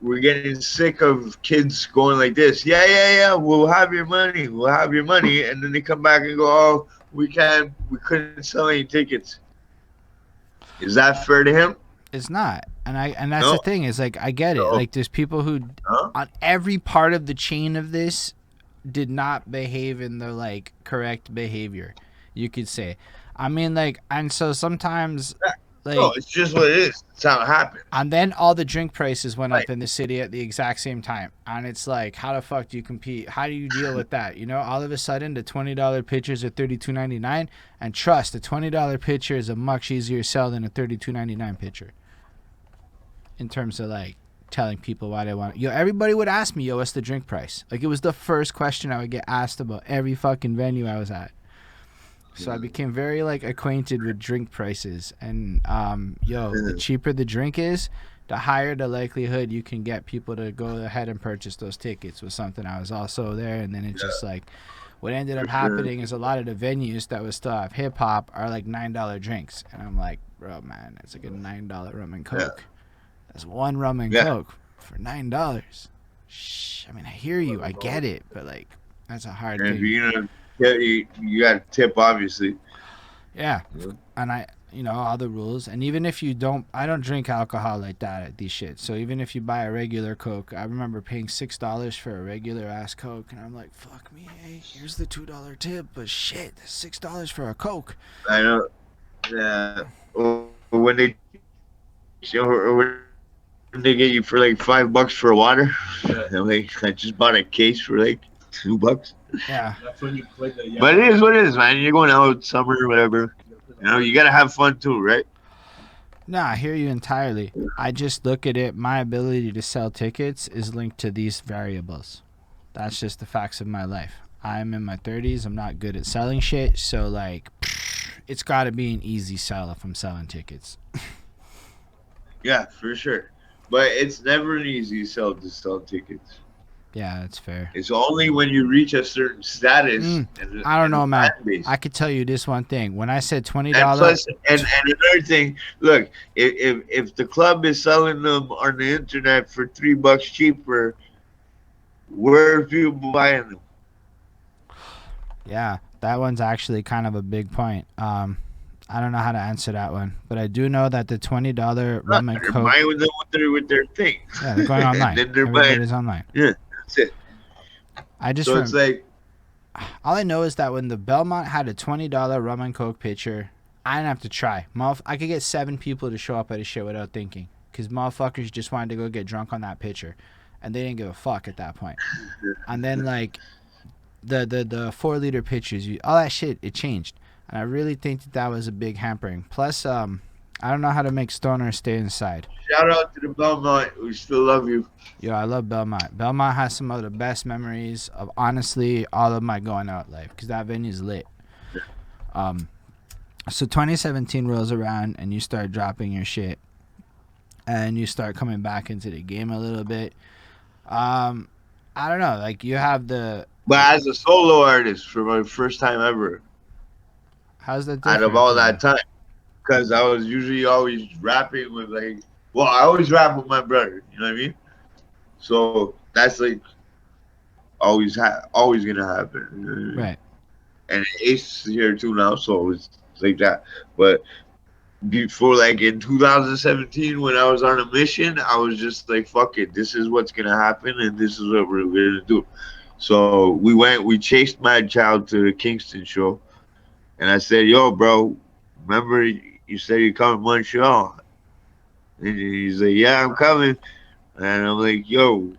we're getting sick of kids going like this. Yeah, yeah, yeah. We'll have your money. We'll have your money, and then they come back and go, "Oh, we couldn't sell any tickets." Is that fair to him? it's not. And that's No. the thing is like I get it. No. Like there's people who Huh? on every part of the chain of this did not behave in the like correct behavior, you could say. Like, and so sometimes No, like, it's just what it is. It's how it happened. and then all the drink prices went Like, up in the city at the exact same time, and it's like, how the fuck do you compete? How do you deal with that? All of a sudden the $20 pitchers are $32.99, and trust, the $20 pitcher is a much easier sell than a $32.99 pitcher in terms of like telling people why they want it. Yo, everybody would ask me, yo, what's the drink price? Like, it was the first question I would get asked about every fucking venue I was at. So I became very like acquainted with drink prices, and the cheaper the drink is, the higher the likelihood you can get people to go ahead and purchase those tickets. Was something I was also there, and then it just like what ended up happening is a lot of the venues that would still have hip hop are like $9 drinks, and I'm like, bro, man, it's like a $9 rum and coke. That's one rum and coke for $9. Shh, I mean, I hear you, I get it, but like that's a hard thing. You got to tip, obviously. Yeah, and all the rules. And even if you don't, I don't drink alcohol like that at these shits. So even if you buy a regular Coke, I remember paying $6 for a regular ass Coke, and I'm like, fuck me, hey, here's the $2 tip, but shit, $6 for a Coke. I know. Yeah. Or when they get you for like $5 for a water, like I just bought a case for like $2. Yeah. That's when you play the. But it is what it is, man. You're going out summer or whatever. You gotta have fun too, right? No, I hear you entirely. I just look at it. My ability to sell tickets is linked to these variables. That's just the facts of my life. I'm in my 30s. I'm not good at selling shit. So, like, it's got to be an easy sell if I'm selling tickets. Yeah, for sure. But it's never an easy sell to sell tickets. Yeah, that's fair. It's only when you reach a certain status. I don't know, man. I could tell you this one thing. When I said $20, and plus, and another thing, look, if the club is selling them on the internet for $3 cheaper, where are people buying them? Yeah, that one's actually kind of a big point. I don't know how to answer that one, but I do know that the $20 rum and coke. They're buying them with their thing. Yeah, they're going online. Then they're Everybody's buying. online. Yeah, that's it. It's like. All I know is that when the Belmont had a $20 rum and coke pitcher, I didn't have to try. I could get 7 people to show up at a shit without thinking, because motherfuckers just wanted to go get drunk on that pitcher, and they didn't give a fuck at that point. And then like the 4-liter pitchers, all that shit, it changed, and I really think that was a big hampering. Plus, I don't know how to make stoners stay inside. Shout out to the Belmont. We still love you. Yo, I love Belmont. Belmont has some of the best memories of, honestly, all of my going out life, because that venue's lit. So 2017 rolls around, and you start dropping your shit, and you start coming back into the game a little bit. I don't know. Like, you have the... But as a solo artist, for my first time ever. How's that different? Out of all that time. Because I was usually always rapping with I always rap with my brother. You know what I mean? So that's like always gonna happen. Right. And Ace is here too now, so it's like that. But before, like in 2017, when I was on a mission, I was just like, fuck it, this is what's gonna happen, and this is what we're gonna do. So we chased Madchild to the Kingston show, and I said, yo, bro, remember you said you're coming to Montreal? And he's like, yeah, I'm coming. And I'm like, yo,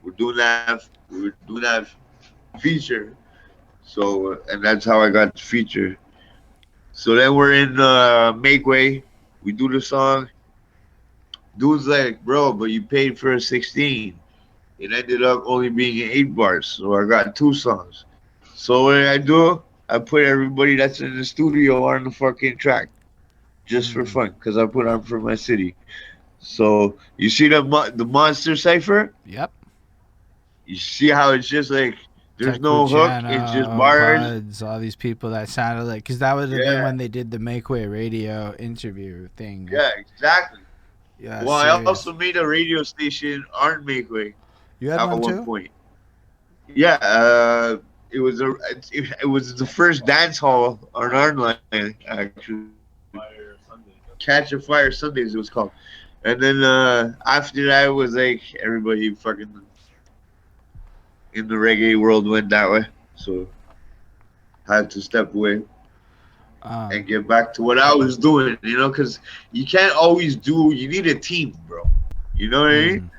we're doing that feature. So, and that's how I got the feature. So then we're in Make Way. We do the song. Dude's like, bro, but you paid for a 16. It ended up only being 8 bars. So I got 2 songs. So what did I do? I put everybody that's in the studio on the fucking track, just for fun, because I put on for my city. So you see the Monstur cipher? Yep. You see how it's just like there's no hook, it's just bars. Buds, all these people that sounded like, because that would have been when they did the Make Way radio interview thing. Yeah, exactly. Yeah. Well, serious. I also made a radio station on Make Way. You had one too? Point. Yeah. It was the first dance hall on our line, actually. Catch a Fire Sundays, it was called. And then after that, it was like everybody fucking in the reggae world went that way. So I had to step away and get back to what I was doing, because you can't always you need a team, bro. You know what I mean?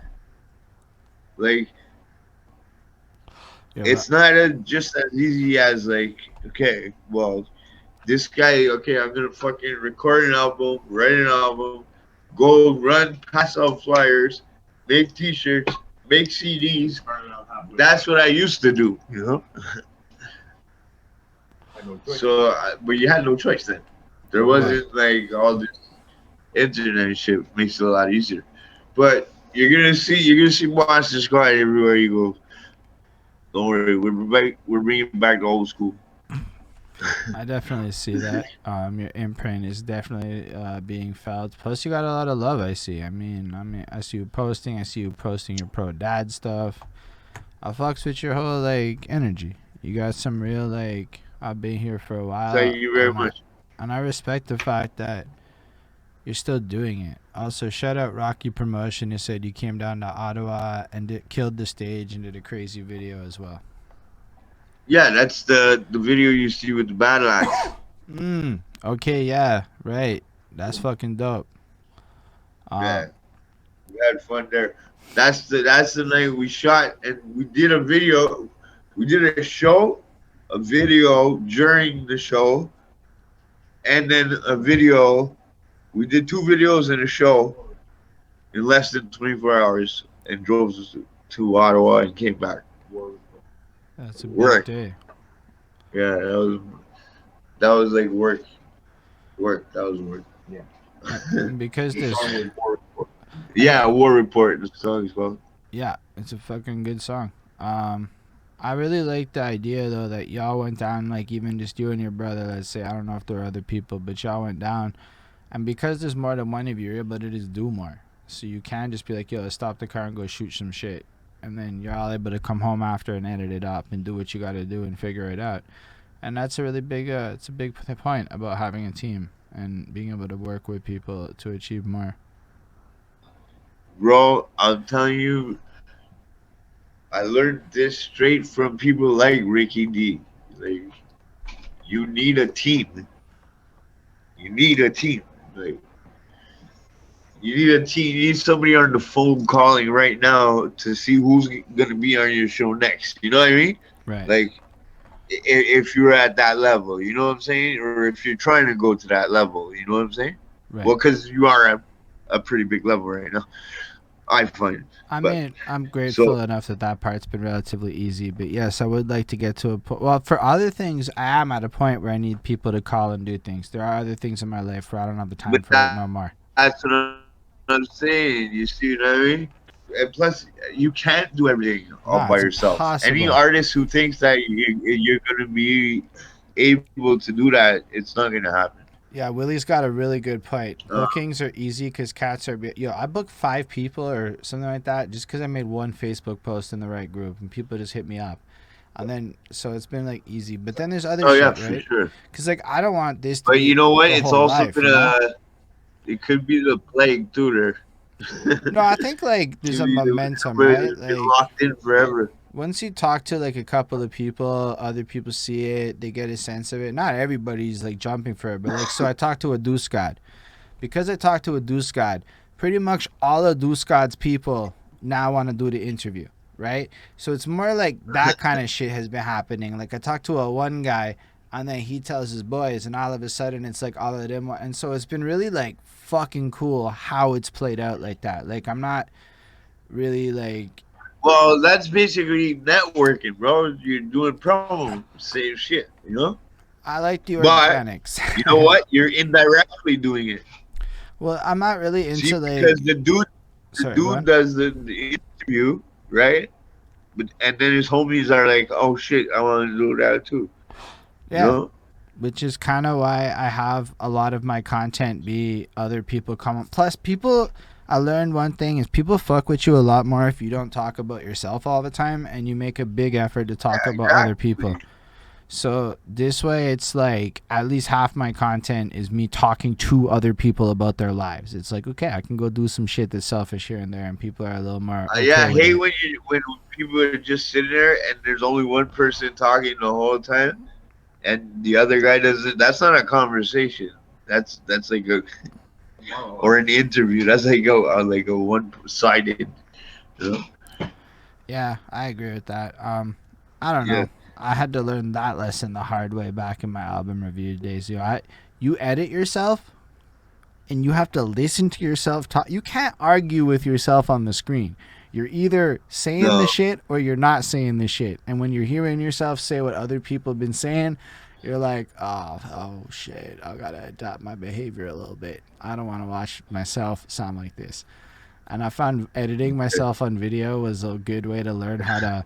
Like, yeah, it's not just as easy as like, okay, well, this guy, okay, I'm gonna fucking record an album, write an album, go run, pass out flyers, make T-shirts, make CDs. That's what I used to do, But you had no choice then. There wasn't like all this internet and shit makes it a lot easier. But you're gonna see Monstur Squad everywhere you go. Don't worry, we're bringing back the old school. I definitely see that. Your imprint is definitely being felt. Plus, you got a lot of love. I see. I mean, I see you posting. I see you posting your pro dad stuff. I fucks with your whole like energy. You got some real like. I've been here for a while. Thank you very much. And I respect the fact that you're still doing it. Also, shout out Rocky Promotion. You said you came down to Ottawa and killed the stage and did a crazy video as well. Yeah, that's the video you see with the battle axe. Okay, yeah, right. That's fucking dope. Yeah, we had fun there. That's the night we shot, and we did a video. We did a video during the show, and then a video. We did 2 videos in a show in less than 24 hours, and drove to Ottawa and came back. That's a big day. Yeah, that was like work. That was work. Yeah. Because there's War Report. The song is called. Yeah, it's a fucking good song. I really like the idea though that y'all went down, like even just you and your brother. Let's say, I don't know if there were other people, but y'all went down, and because there's more than one of you, you're able to just do more. So you can just be like, yo, let's stop the car and go shoot some shit. And then you're all able to come home after and edit it up and do what you got to do and figure it out. And that's a really big, it's a big point about having a team and being able to work with people to achieve more. Bro, I'm telling you, I learned this straight from people like Ricky D. Like, you need a team. You need a team. Like, you need a team. You need somebody on the phone calling right now to see who's gonna be on your show next. You know what I mean? Right. Like, if you're at that level, you know what I'm saying, or if you're trying to go to that level, you know what I'm saying? Right. Well, because you are at a pretty big level right now, I find. I mean, I'm grateful enough that part's been relatively easy. But yes, I would like to get to a point. Well, for other things, I am at a point where I need people to call and do things. There are other things in my life where I don't have the time for it no more. That's what I'm saying. You see what I mean? And plus, you can't do everything all by yourself. Impossible. Any artist who thinks that you're going to be able to do that, it's not going to happen. Yeah, Willie's got a really good point. Bookings are easy because cats are... I booked 5 people or something like that just because I made one Facebook post in the right group and people just hit me up. And then, so it's been like easy. But then there's other shit, right? For sure. Because like, I don't want this to But be you know what? It's also life, it could be the plague too there. No, I think like there's a momentum, right? Like locked in forever. Once you talk to like a couple of people, other people see it, they get a sense of it. Not everybody's like jumping for it, but like, so I talked to a Duke Squad. Because I talked to a Duke Squad, pretty much all of Duke Squad's people now want to do the interview, right? So it's more like that kind of shit has been happening. Like I talked to one guy, and then he tells his boys, and all of a sudden it's like all of them. And so it's been really like fucking cool how it's played out like that. Like I'm not really like... Well, that's basically networking, bro. You're doing promo, same shit, you know? I like the organics. You know what? You're indirectly doing it. Well, I'm not really into because the dude does the interview, right? And then his homies are like, "Oh shit, I want to do that too." Yeah. You know? Which is kind of why I have a lot of my content be other people comment. Plus, I learned one thing is people fuck with you a lot more if you don't talk about yourself all the time and you make a big effort to talk about other people. So this way, it's like at least half my content is me talking to other people about their lives. It's like, okay, I can go do some shit that's selfish here and there, and people are a little more. I hate when people are just sitting there and there's only one person talking the whole time, and the other guy doesn't. That's not a conversation. That's like a or an interview. That's like a one-sided. You know? Yeah, I agree with that. I don't know. I had to learn that lesson the hard way back in my album review days. You edit yourself, and you have to listen to yourself talk. You can't argue with yourself on the screen. You're either saying the shit or you're not saying the shit. And when you're hearing yourself say what other people have been saying, You're like, oh shit, I gotta adapt my behavior a little bit. I don't want to watch myself sound like this. And I found editing myself on video was a good way to learn how to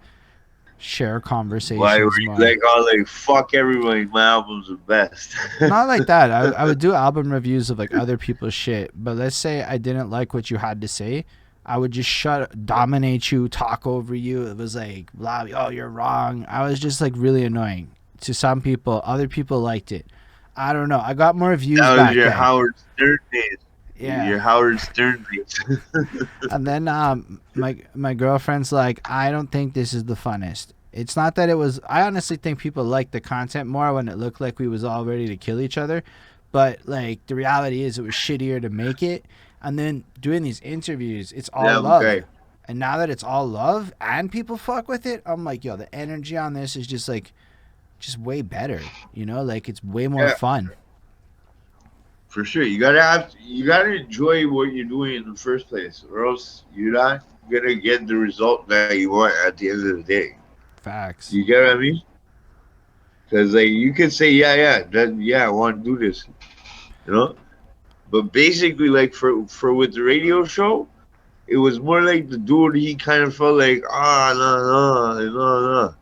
share Why were conversations you more. like all like fuck everybody? My album's the best. Not like that. I would do album reviews of like other people's shit, but let's say I didn't like what you had to say, I would just dominate you, talk over you. It was like, blah, oh, you're wrong. I was just like really annoying to some people. Other people liked it. I don't know. I got more views That was back your then. Howard Stern days. Yeah. Your Howard Stern days. And then my girlfriend's like, I don't think this is the funnest. It's not that it was. I honestly think people liked the content more when it looked like we was all ready to kill each other. But like the reality is, it was shittier to make it. And then doing these interviews, it's all Yeah, love. okay. And now that it's all love and people fuck with it, I'm like, yo, the energy on this is just like, just way better. You know, like it's way more fun. For sure, you gotta enjoy what you're doing in the first place, or else you're not gonna get the result that you want at the end of the day. Facts. You get what I mean? Because like you could say, I want to do this, you know. But basically, like for with the radio show, it was more like the dude. He kind of felt like no,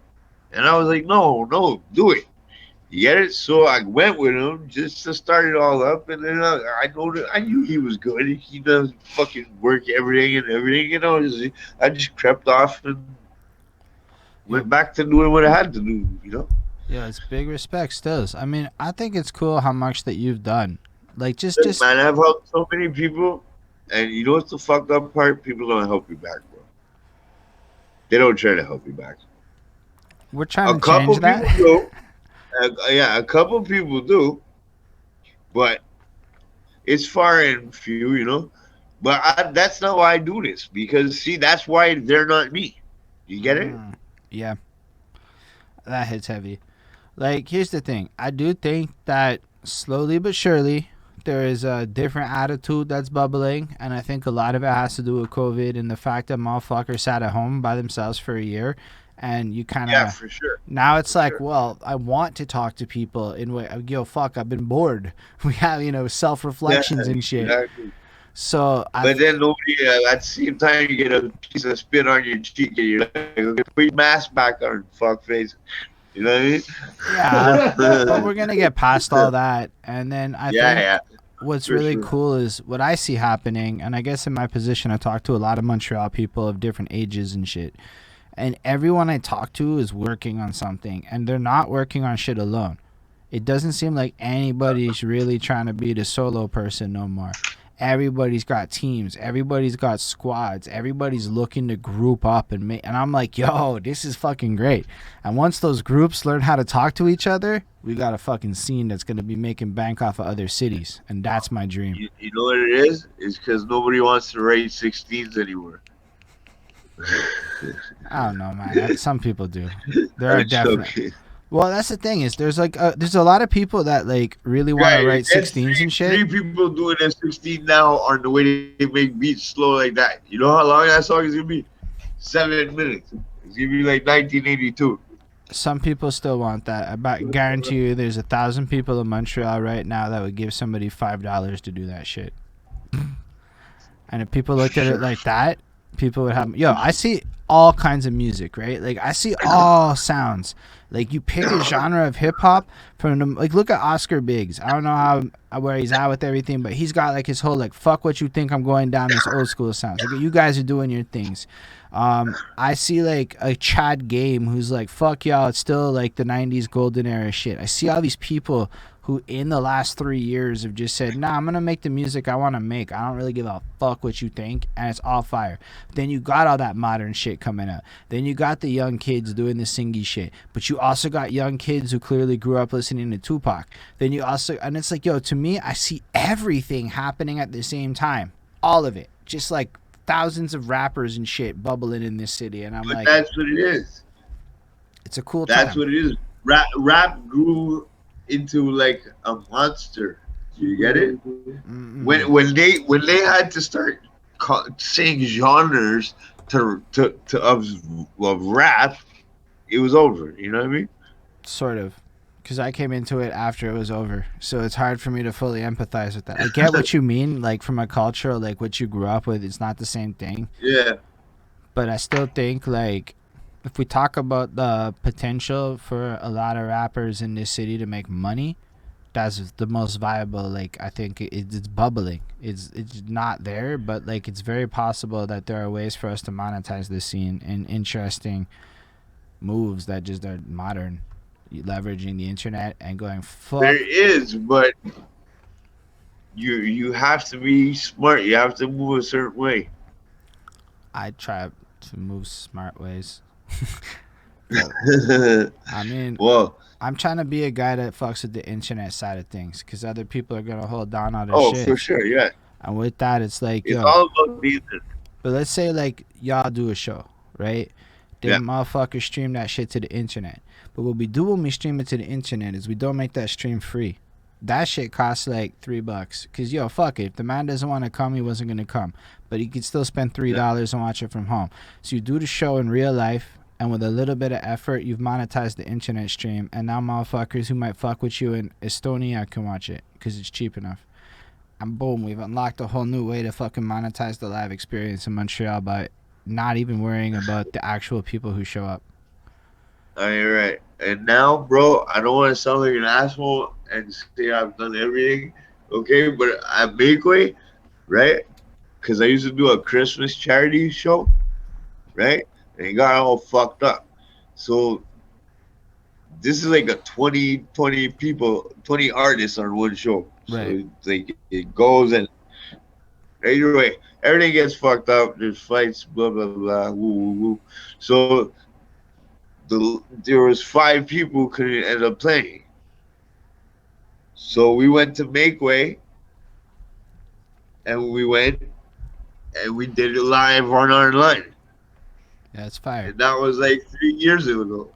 and I was like, no, do it. You get it? So I went with him just to start it all up, and then I knew he was good. He does fucking work everything, you know. I just crept off and went back to doing what I had to do, you know. Yeah, it's big respect, still. I mean, I think it's cool how much that you've done. Like, just Man, I've helped so many people, and you know what's the fucked up part? People don't help you back, bro. They don't try to help you back. We're trying A to couple change that. people do. A couple people do, but it's far and few, you know. But that's not why I do this, because see, that's why they're not me. You get it? Yeah, that hits heavy. Like, here's the thing. I do think that slowly but surely there is a different attitude that's bubbling, and I think a lot of it has to do with COVID and the fact that motherfuckers sat at home by themselves for a year, and you kind of Yeah, for sure. now it's For like, sure. well, I want to talk to people in way. Yo, fuck, I've been bored. We have self reflections and shit. Exactly. So But then nobody, at the same time, you get a piece of spit on your cheek, and you're like, okay, put your mask back on, fuck face. You know what I mean? yeah, but we're gonna get past all that, and then I think Yeah. what's For really sure. cool is what I see happening, and I guess in my position, I talk to a lot of Montreal people of different ages and shit, and everyone I talk to is working on something, and they're not working on shit alone. It doesn't seem like anybody's really trying to be the solo person no more. Everybody's got teams, everybody's got squads, everybody's looking to group up and make, and I'm like, yo, this is fucking great. And once those groups learn how to talk to each other, we got a fucking scene that's going to be making bank off of other cities, and that's my dream. You know what it is? It's because nobody wants to write 16s anymore. I don't know, man. Some people do. There are I'm definitely. joking. Well, that's the thing is there's like there's a lot of people that like really want to write there's 16s and shit. Three people doing a 16 now on the way they make beats slow like that. You know how long that song is gonna be? 7 minutes. It's gonna be like 1982. Some people still want that. I guarantee you there's 1,000 people in Montreal right now that would give somebody $5 to do that shit. And if people looked at it like that, people would have. Yo, I see all kinds of music, right? Like I see all sounds. Like you pick a genre of hip hop from the, like look at Oscar Biggs. I don't know how where he's at with everything, but he's got like his whole like fuck what you think, I'm going down this old school sounds. Like you guys are doing your things. I see like a Chad Game who's like fuck y'all, it's still like the 90s golden era shit. I see all these people who in the last 3 years have just said, nah, I'm gonna make the music I want to make. I don't really give a fuck what you think, and it's all fire. Then you got all that modern shit coming up. Then you got the young kids doing the singy shit, but you also got young kids who clearly grew up listening to Tupac. Then you also, and it's like, yo, to me, I see everything happening at the same time, all of it, just like thousands of rappers and shit bubbling in this city, and I'm But like, that's what it is. it's a cool That's time. what it is. Rap grew into like a monster. You get it? Mm-mm. When they had to start saying genres of rap, it was over. You know what I mean? Sort of. because I came into it after it was over, so it's hard for me to fully empathize with that. I get what you mean, like from a culture, like what you grew up with, it's not the same thing. Yeah. But I still think, like, if we talk about the potential for a lot of rappers in this city to make money, that's the most viable. Like, I think it's bubbling. It's not there, but like it's very possible that there are ways for us to monetize this scene in interesting moves that just are modern, leveraging the internet and going fuck. There is, but you have to be smart. You have to move a certain way. I try to move smart ways. I mean, well, I'm trying to be a guy that fucks with the internet side of things, because other people are gonna hold down on their shit. For sure, yeah. And with that, it's like, it's all about the internet. But let's say like y'all do a show, right? Then motherfuckers stream that shit to the internet. But what we do when we stream it to the internet is we don't make that stream free. That shit costs like $3. Cause fuck it. If the man doesn't want to come, he wasn't gonna come. But he could still spend $3 and watch it from home. So you do the show in real life, and with a little bit of effort, you've monetized the internet stream, and now motherfuckers who might fuck with you in Estonia can watch it because it's cheap enough. And boom, we've unlocked a whole new way to fucking monetize the live experience in Montreal by not even worrying about the actual people who show up. You're right. And now, bro, I don't want to sound like an asshole and say I've done everything, okay? But at Makeway, right? Because I used to do a Christmas charity show, right? And it got all fucked up. So this is like a 20 artists on one show. Right. So like it goes, and either way, everything gets fucked up. There's fights, blah blah blah, woo woo woo. So there was 5 people who couldn't end up playing. So we went to Makeway, and we did it live on online. Yeah, it's fire. And that was like 3 years ago.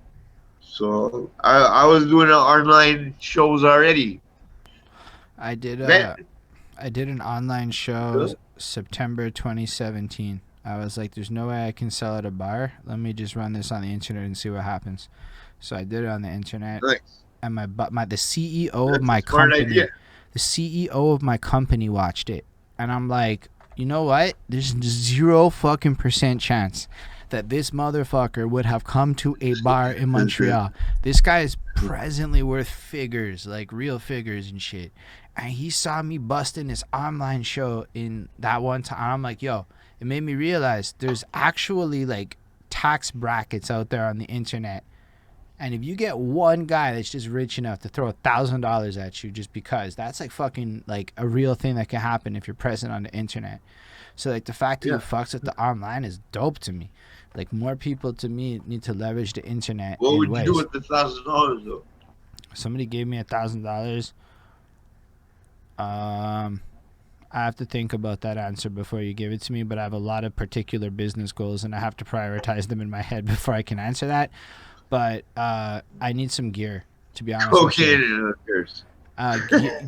So I was doing online shows already. I did an online show September 2017. I was like, there's no way I can sell at a bar. Let me just run this on the internet and see what happens. So I did it on the internet. Nice. And the CEO of my company, the CEO of my company watched it. And I'm like, you know what? There's 0% chance that this motherfucker would have come to a bar in Montreal. This guy is presently worth figures, like real figures and shit. And he saw me busting this online show in that one time. I'm like, yo, it made me realize there's actually like tax brackets out there on the internet. And if you get one guy that's just rich enough to throw $1,000 at you just because, that's like fucking like a real thing that can happen if you're present on the internet. So like the fact that you fucks with the online is dope to me. Like more people to me need to leverage the internet. What would you do with the $1,000 though? Somebody gave me $1,000. I have to think about that answer before you give it to me, but I have a lot of particular business goals and I have to prioritize them in my head before I can answer that. But I need some gear, to be honest with you.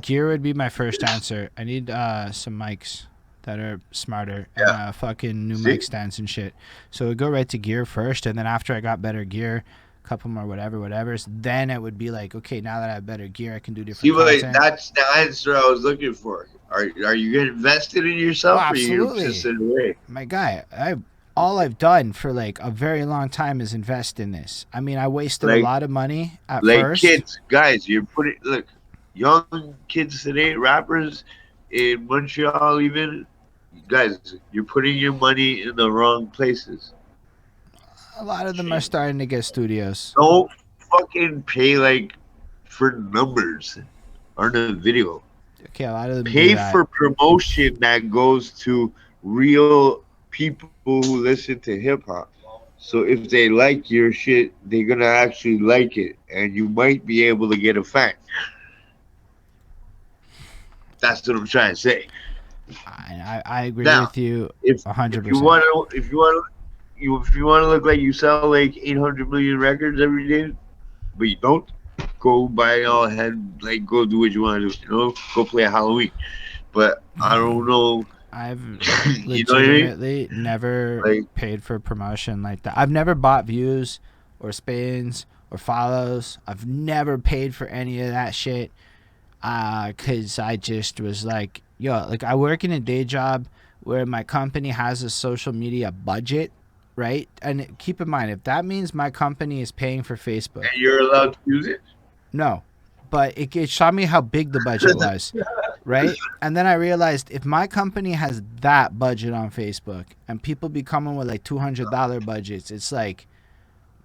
Gear would be my first answer. I need some mics that are smarter and fucking new mic stands and shit. So we'd go right to gear first, and then after I got better gear, a couple more whatever's, then it would be like, okay, now that I have better gear, I can do different content. That's the answer I was looking for. Are you getting invested in yourself, or you're just in a way? My guy, all I've done for like a very long time is invest in this. I mean, I wasted a lot of money at first. Like kids, guys, young kids today, rappers in Montreal even, guys, you're putting your money in the wrong places. A lot of them are starting to get studios. Don't fucking pay like for numbers on the video. Okay, a lot of them pay for promotion that goes to real people who listen to hip hop. So if they like your shit, they're gonna actually like it, and you might be able to get a fan. That's what I'm trying to say. I agree with you 100%. If you want to look like you sell like 800 million records every day, but you don't, go buy all ahead, like go do what you want to do. Go play a Halloween. But I don't know. I've legitimately never paid for promotion like that. I've never bought views or spins or follows. I've never paid for any of that shit. Cause I just was like, yo, like I work in a day job where my company has a social media budget, right? And keep in mind, if that means my company is paying for Facebook, And you're allowed to use it. no, but it showed me how big the budget was, right? And then I realized if my company has that budget on Facebook and people be coming with like $200 budgets, it's like,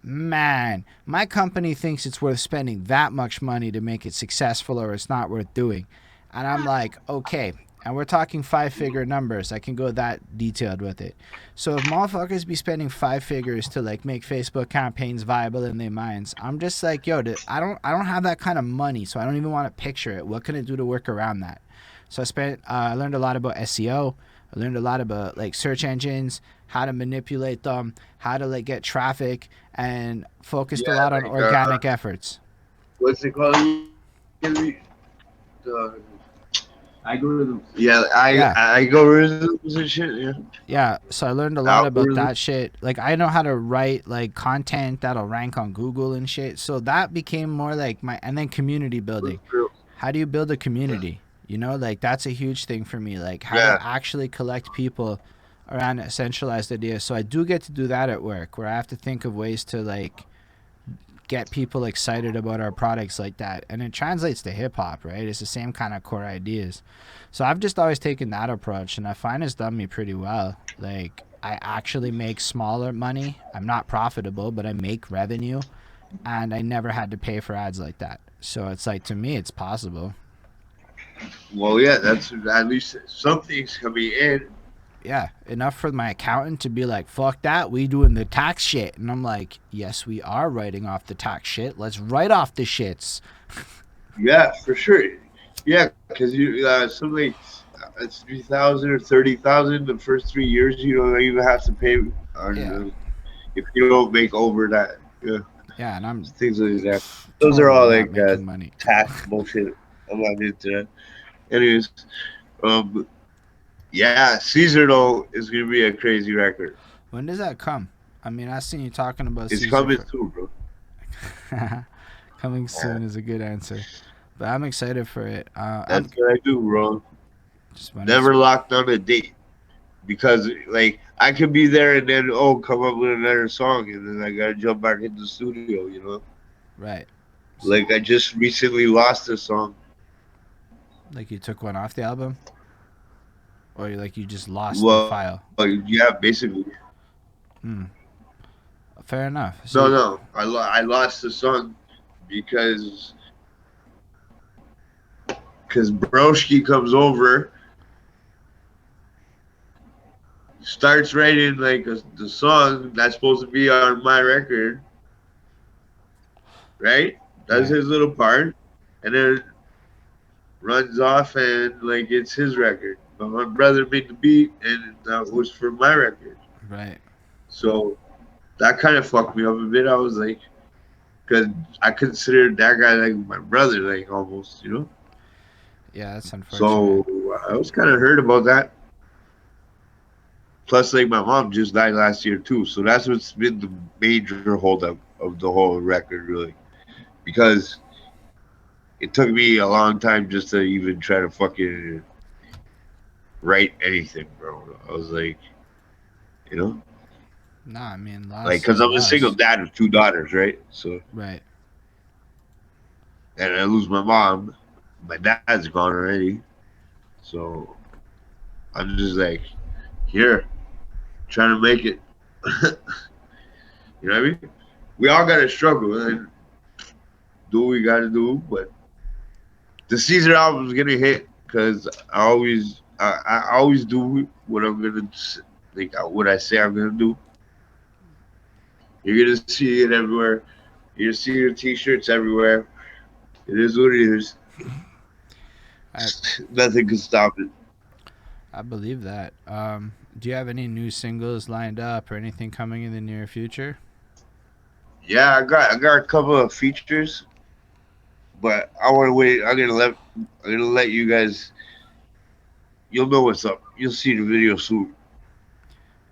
man, my company thinks it's worth spending that much money to make it successful or it's not worth doing. And I'm like, okay. And we're talking 5-figure numbers. I can go that detailed with it. So if motherfuckers be spending 5 figures to like make Facebook campaigns viable in their minds, I'm just like, yo, I don't have that kind of money, so I don't even want to picture it. What can I do to work around that? So I learned a lot about SEO. I learned a lot about like search engines, how to manipulate them, how to like get traffic, and focused a lot on like, organic efforts. What's it called? Algorithms. Yeah, algorithms and shit. Yeah. Yeah, so I learned a lot about Algorithms. that shit. Like I know how to write like content that'll rank on Google and shit. So that became more like my, and then community building. How do you build a community? You know, like that's a huge thing for me. Like how to actually collect people around a centralized idea. So I do get to do that at work, where I have to think of ways to like get people excited about our products like that. And it translates to hip hop, right? It's the same kind of core ideas. So I've just always taken that approach, and I find it's done me pretty well. Like I actually make smaller money. I'm not profitable, but I make revenue, and I never had to pay for ads like that. So it's like, to me, it's possible. Well, yeah, that's at least something's coming in. Yeah, enough for my accountant to be like, fuck that, we doing the tax shit. And I'm like, yes, we are writing off the tax shit. Let's write off the shits. Yeah, for sure. Yeah, because you something it's 3,000 or 30,000 the first 3 years. You don't even have to pay on if you don't make over that. Yeah, yeah, and I'm things like that. Those are all like money. tax bullshit. I'm not into that. Anyways, yeah, Ceasar though is gonna be a crazy record. When does that come? I mean, I seen you talking about It's Ceasar coming soon, bro. Coming soon is a good answer, but I'm excited for it. That's what I do, bro. Just Never locked on a date because, like, I could be there and then come up with another song and then I gotta jump back into the studio, you know? Right. Like I just recently lost a song. Like you took one off the album, or you just lost the file. Yeah, basically. Fair enough. So No, I lost the song because Broski comes over, starts writing like the song that's supposed to be on my record, right? Does his little part, and then runs off and like it's his record. But my brother made the beat, and that was for my record. Right. So that kind of fucked me up a bit. I was like, because I considered that guy like my brother, like almost, you know. Yeah, that's unfortunate. So I was kind of hurt about that. Plus, like my mom just died last year too, so that's what's been the major holdup of the whole record, really, because it took me a long time just to even try to fucking write anything, bro. I was like, you know. Nah, I mean, like, because I'm a single dad of 2 daughters, right? So right. And I lose my mom. My dad's gone already. So I'm just like, here, trying to make it. You know what I mean? We all got to struggle and do what we got to do. But the Ceasar album is going to hit because I always do what I'm going to, like, what I say I'm going to do. You're going to see it everywhere. You're going to see your t-shirts everywhere. It is what it is. Nothing can stop it. I believe that. Do you have any new singles lined up or anything coming in the near future? Yeah, I got a couple of features, but I want to wait. I'm gonna let you guys. You'll know what's up. You'll see the video soon.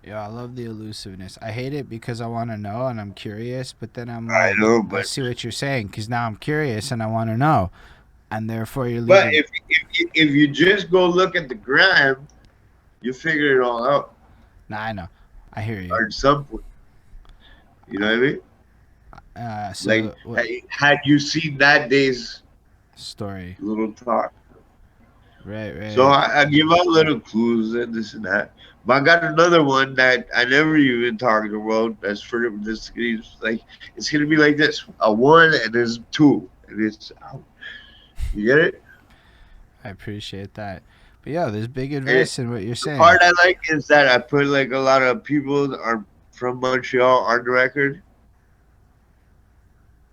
Yeah, I love the elusiveness. I hate it because I want to know and I'm curious, but then I'm I like, know, I but see what you're saying because now I'm curious and I want to know, and therefore you're but leaving. if you just go look at the gram, you figure it all out Nah, I know. I hear you. at some point. You know what I mean? Like, So what had you seen that day's story? little talk? Right, So right. I give out little clues and this and that. But I got another one that I never even talked about. That's for this. It's gonna be like this: a one and there's two, and it's out. You get it? I appreciate that. But yeah, there's big And advice in what you're the saying. part I like is that I put like a lot of people that are from Montreal on the record,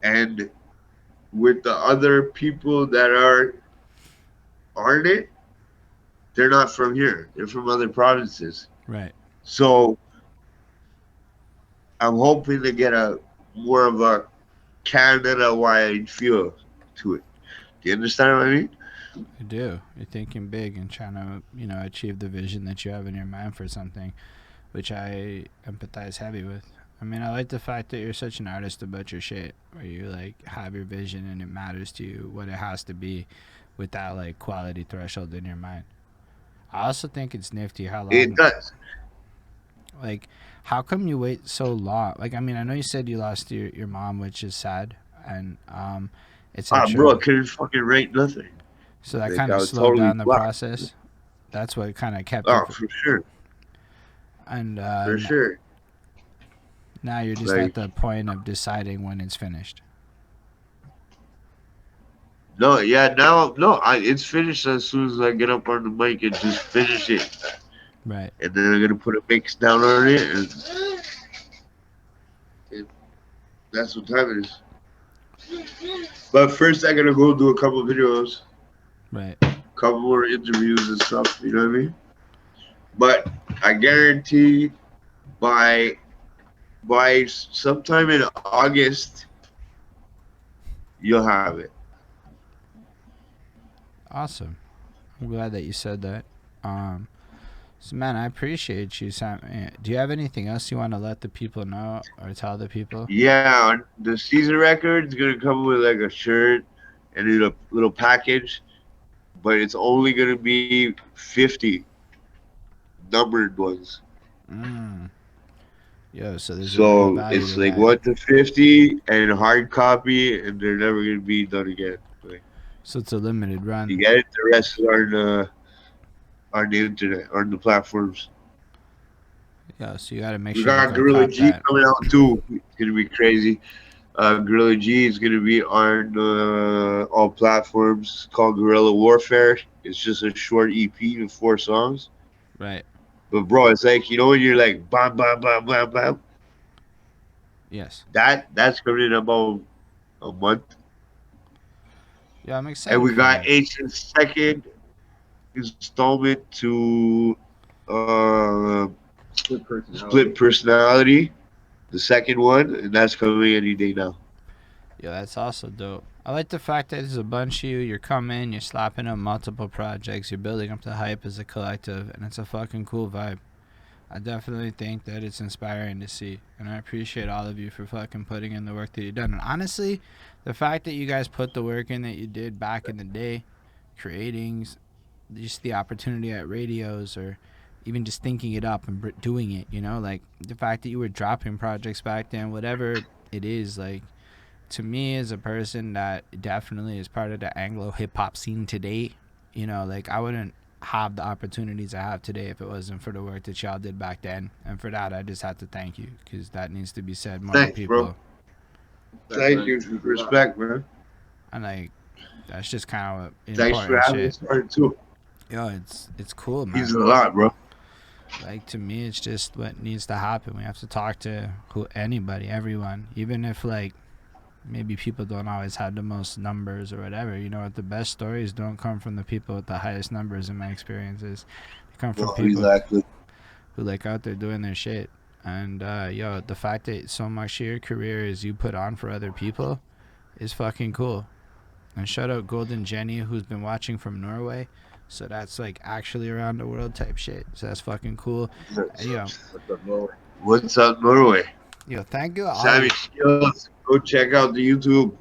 and with the other people that aren't it, they're not from here. They're from other provinces. Right. So I'm hoping to get a more of a Canada-wide feel to it. Do you understand what I mean? You do. You're thinking big and trying to, achieve the vision that you have in your mind for something, which I empathize heavy with. I mean, I like the fact that you're such an artist about your shit, where you like have your vision and it matters to you what it has to be, with that like quality threshold in your mind. I also think it's nifty how It long, does. like, how come you wait so long? Like, I mean, I know you said you lost your mom, which is sad, and Ah, bro, etc. I couldn't fucking write nothing. So that Like kind I of was slowed totally down the blocked. process. That's what kind of kept Oh, it. for sure, And for sure. now you're just at Like the point of deciding when it's finished. no, yeah, now no, it's finished as soon as I get up on the mic and just finish it, Right. and then I'm gonna put a mix down on it, and that's what time it is. But first, I gotta go do a couple videos, Right. couple more interviews and stuff. You know what I mean? But I guarantee by sometime in August, you'll have it. Awesome. I'm glad that you said that. Um, so man, I appreciate you, Sam. Do you have anything else you want to let the people know or tell the people? Yeah, on the Caesar record is gonna come with like a shirt and a little package, but it's only gonna be 50 numbered ones. Mm. Yo, so there's a real So value it's to like that. 1 to 50 and hard copy, and they're never gonna be done again. Like, So it's a limited you run. get it? The rest are on the internet, on the platforms. Yeah, so you got to make We sure to got go Gorilla cop G that. coming out too. It's gonna be crazy. Gorilla G is gonna be on all platforms. It's called Guerrilla Warfare. It's just a short EP of 4 songs. Right. But bro, it's like when you're like bam bam bam bam bam. Yes. That's coming in about a month. Yeah, I'm And excited we for got that. Ancient's second installment to uh, Split personality. Split Personality, the second one, and that's coming any day now. Yeah, that's also dope. I like the fact that there's a bunch of you. You're coming, you're slapping up multiple projects, you're building up the hype as a collective, and it's a fucking cool vibe. I definitely think that it's inspiring to see, and I appreciate all of you for fucking putting in the work that you've done. And honestly, the fact that you guys put the work in that you did back in the day, creating just the opportunity at radios or even just thinking it up and doing it, like the fact that you were dropping projects back then, whatever it is, like to me as a person that definitely is part of the Anglo hip hop scene today, like I wouldn't have the opportunities I have today if it wasn't for the work that y'all did back then. And for that, I just have to thank you because that needs to be said more to Thanks, bro. people. Thank you. Respect, man. And like, that's just kind of Thanks for important having shit. us on too. Yo, it's cool, Means man. a lot, bro. Like to me, it's just what needs to happen. We have to talk to anybody, everyone, even if like maybe people don't always have the most numbers or whatever. The best stories don't come from the people with the highest numbers in my experiences. They come from No, people exactly. who like out there doing their shit. And yo, the fact that so much of your career is you put on for other people is fucking cool. And shout out Golden Jenny, who's been watching from Norway. So that's like actually around the world type shit. So that's fucking cool. You know, What's up, Norway? thank you all of Sammy you. Skills. Go check out the YouTube.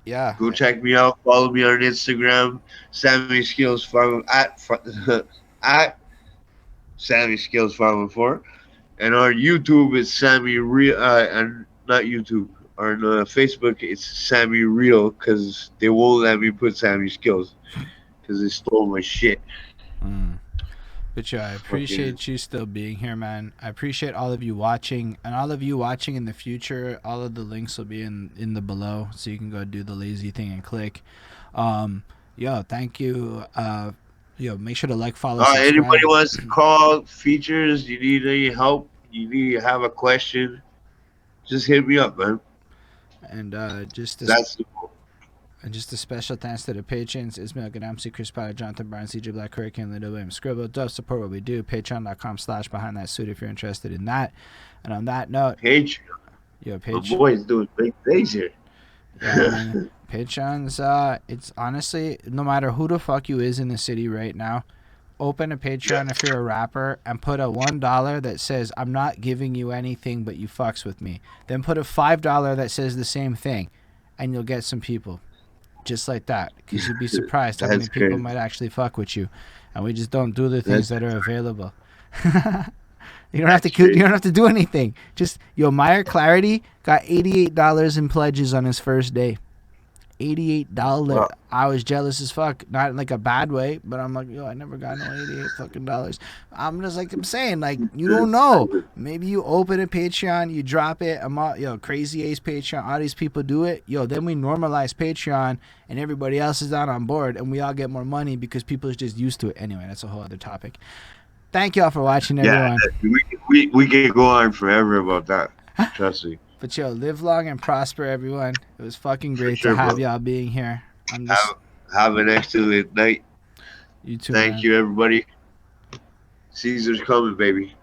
Yeah, Go check me out. Follow me on Instagram. Sammy Skills Farm at Sammy Skills Farm 4. And our YouTube is Sammy Real and not YouTube. On Facebook it's Sammy Real because they won't let me put Sammy Skills because they stole my shit. mm. But yeah, I Fucking appreciate you still being here, man. I appreciate all of you watching, and all of you watching in the future. All of the links will be in the below, so you can go do the lazy thing and click. Thank you. Make sure to like, follow, anybody subscribe, wants to call features? You need any help? You need have a question? Just hit me up, man. and That's simple. just a special thanks to the patrons: Ismail Gadamsi, Chris Potter, Jonathan Barnes, CJ Black, Hurricane, Linda Williams, Scribble. Does support what we do. Patreon.com/behind that suit if you're interested in that. And on that note, Patreon. My boy's doing big things here. Yeah, man. Patreon's it's honestly, no matter who the fuck you is in the city right now, open a Patreon if you're a rapper and put a $1 that says I'm not giving you anything but you fucks with me. Then put a $5 that says the same thing, and you'll get some people. Just like that, because you'd be surprised how many That's people crazy. might actually fuck with you, and we just don't do the things that are available. You don't have to. You don't have to do anything. Just Meyer Clarity got $88 in pledges on his first day. $88. Wow. I was jealous as fuck, not in like a bad way, but I'm like, I never got no 88 fucking dollars. I'm just like I'm saying, like you don't know. Maybe you open a Patreon, you drop it. I'm all, Crazy Ace Patreon. All these people do it. Then we normalize Patreon, and everybody else is not on board, and we all get more money because people are just used to it. Anyway, that's a whole other topic. Thank y'all for watching, everyone. Yeah, we can go on forever about that. Trust me. But live long and prosper, everyone. It was fucking great sure, to have bro. y'all being here. I'm just Have an excellent night. you too, Thank man. you, everybody. Caesar's coming, baby.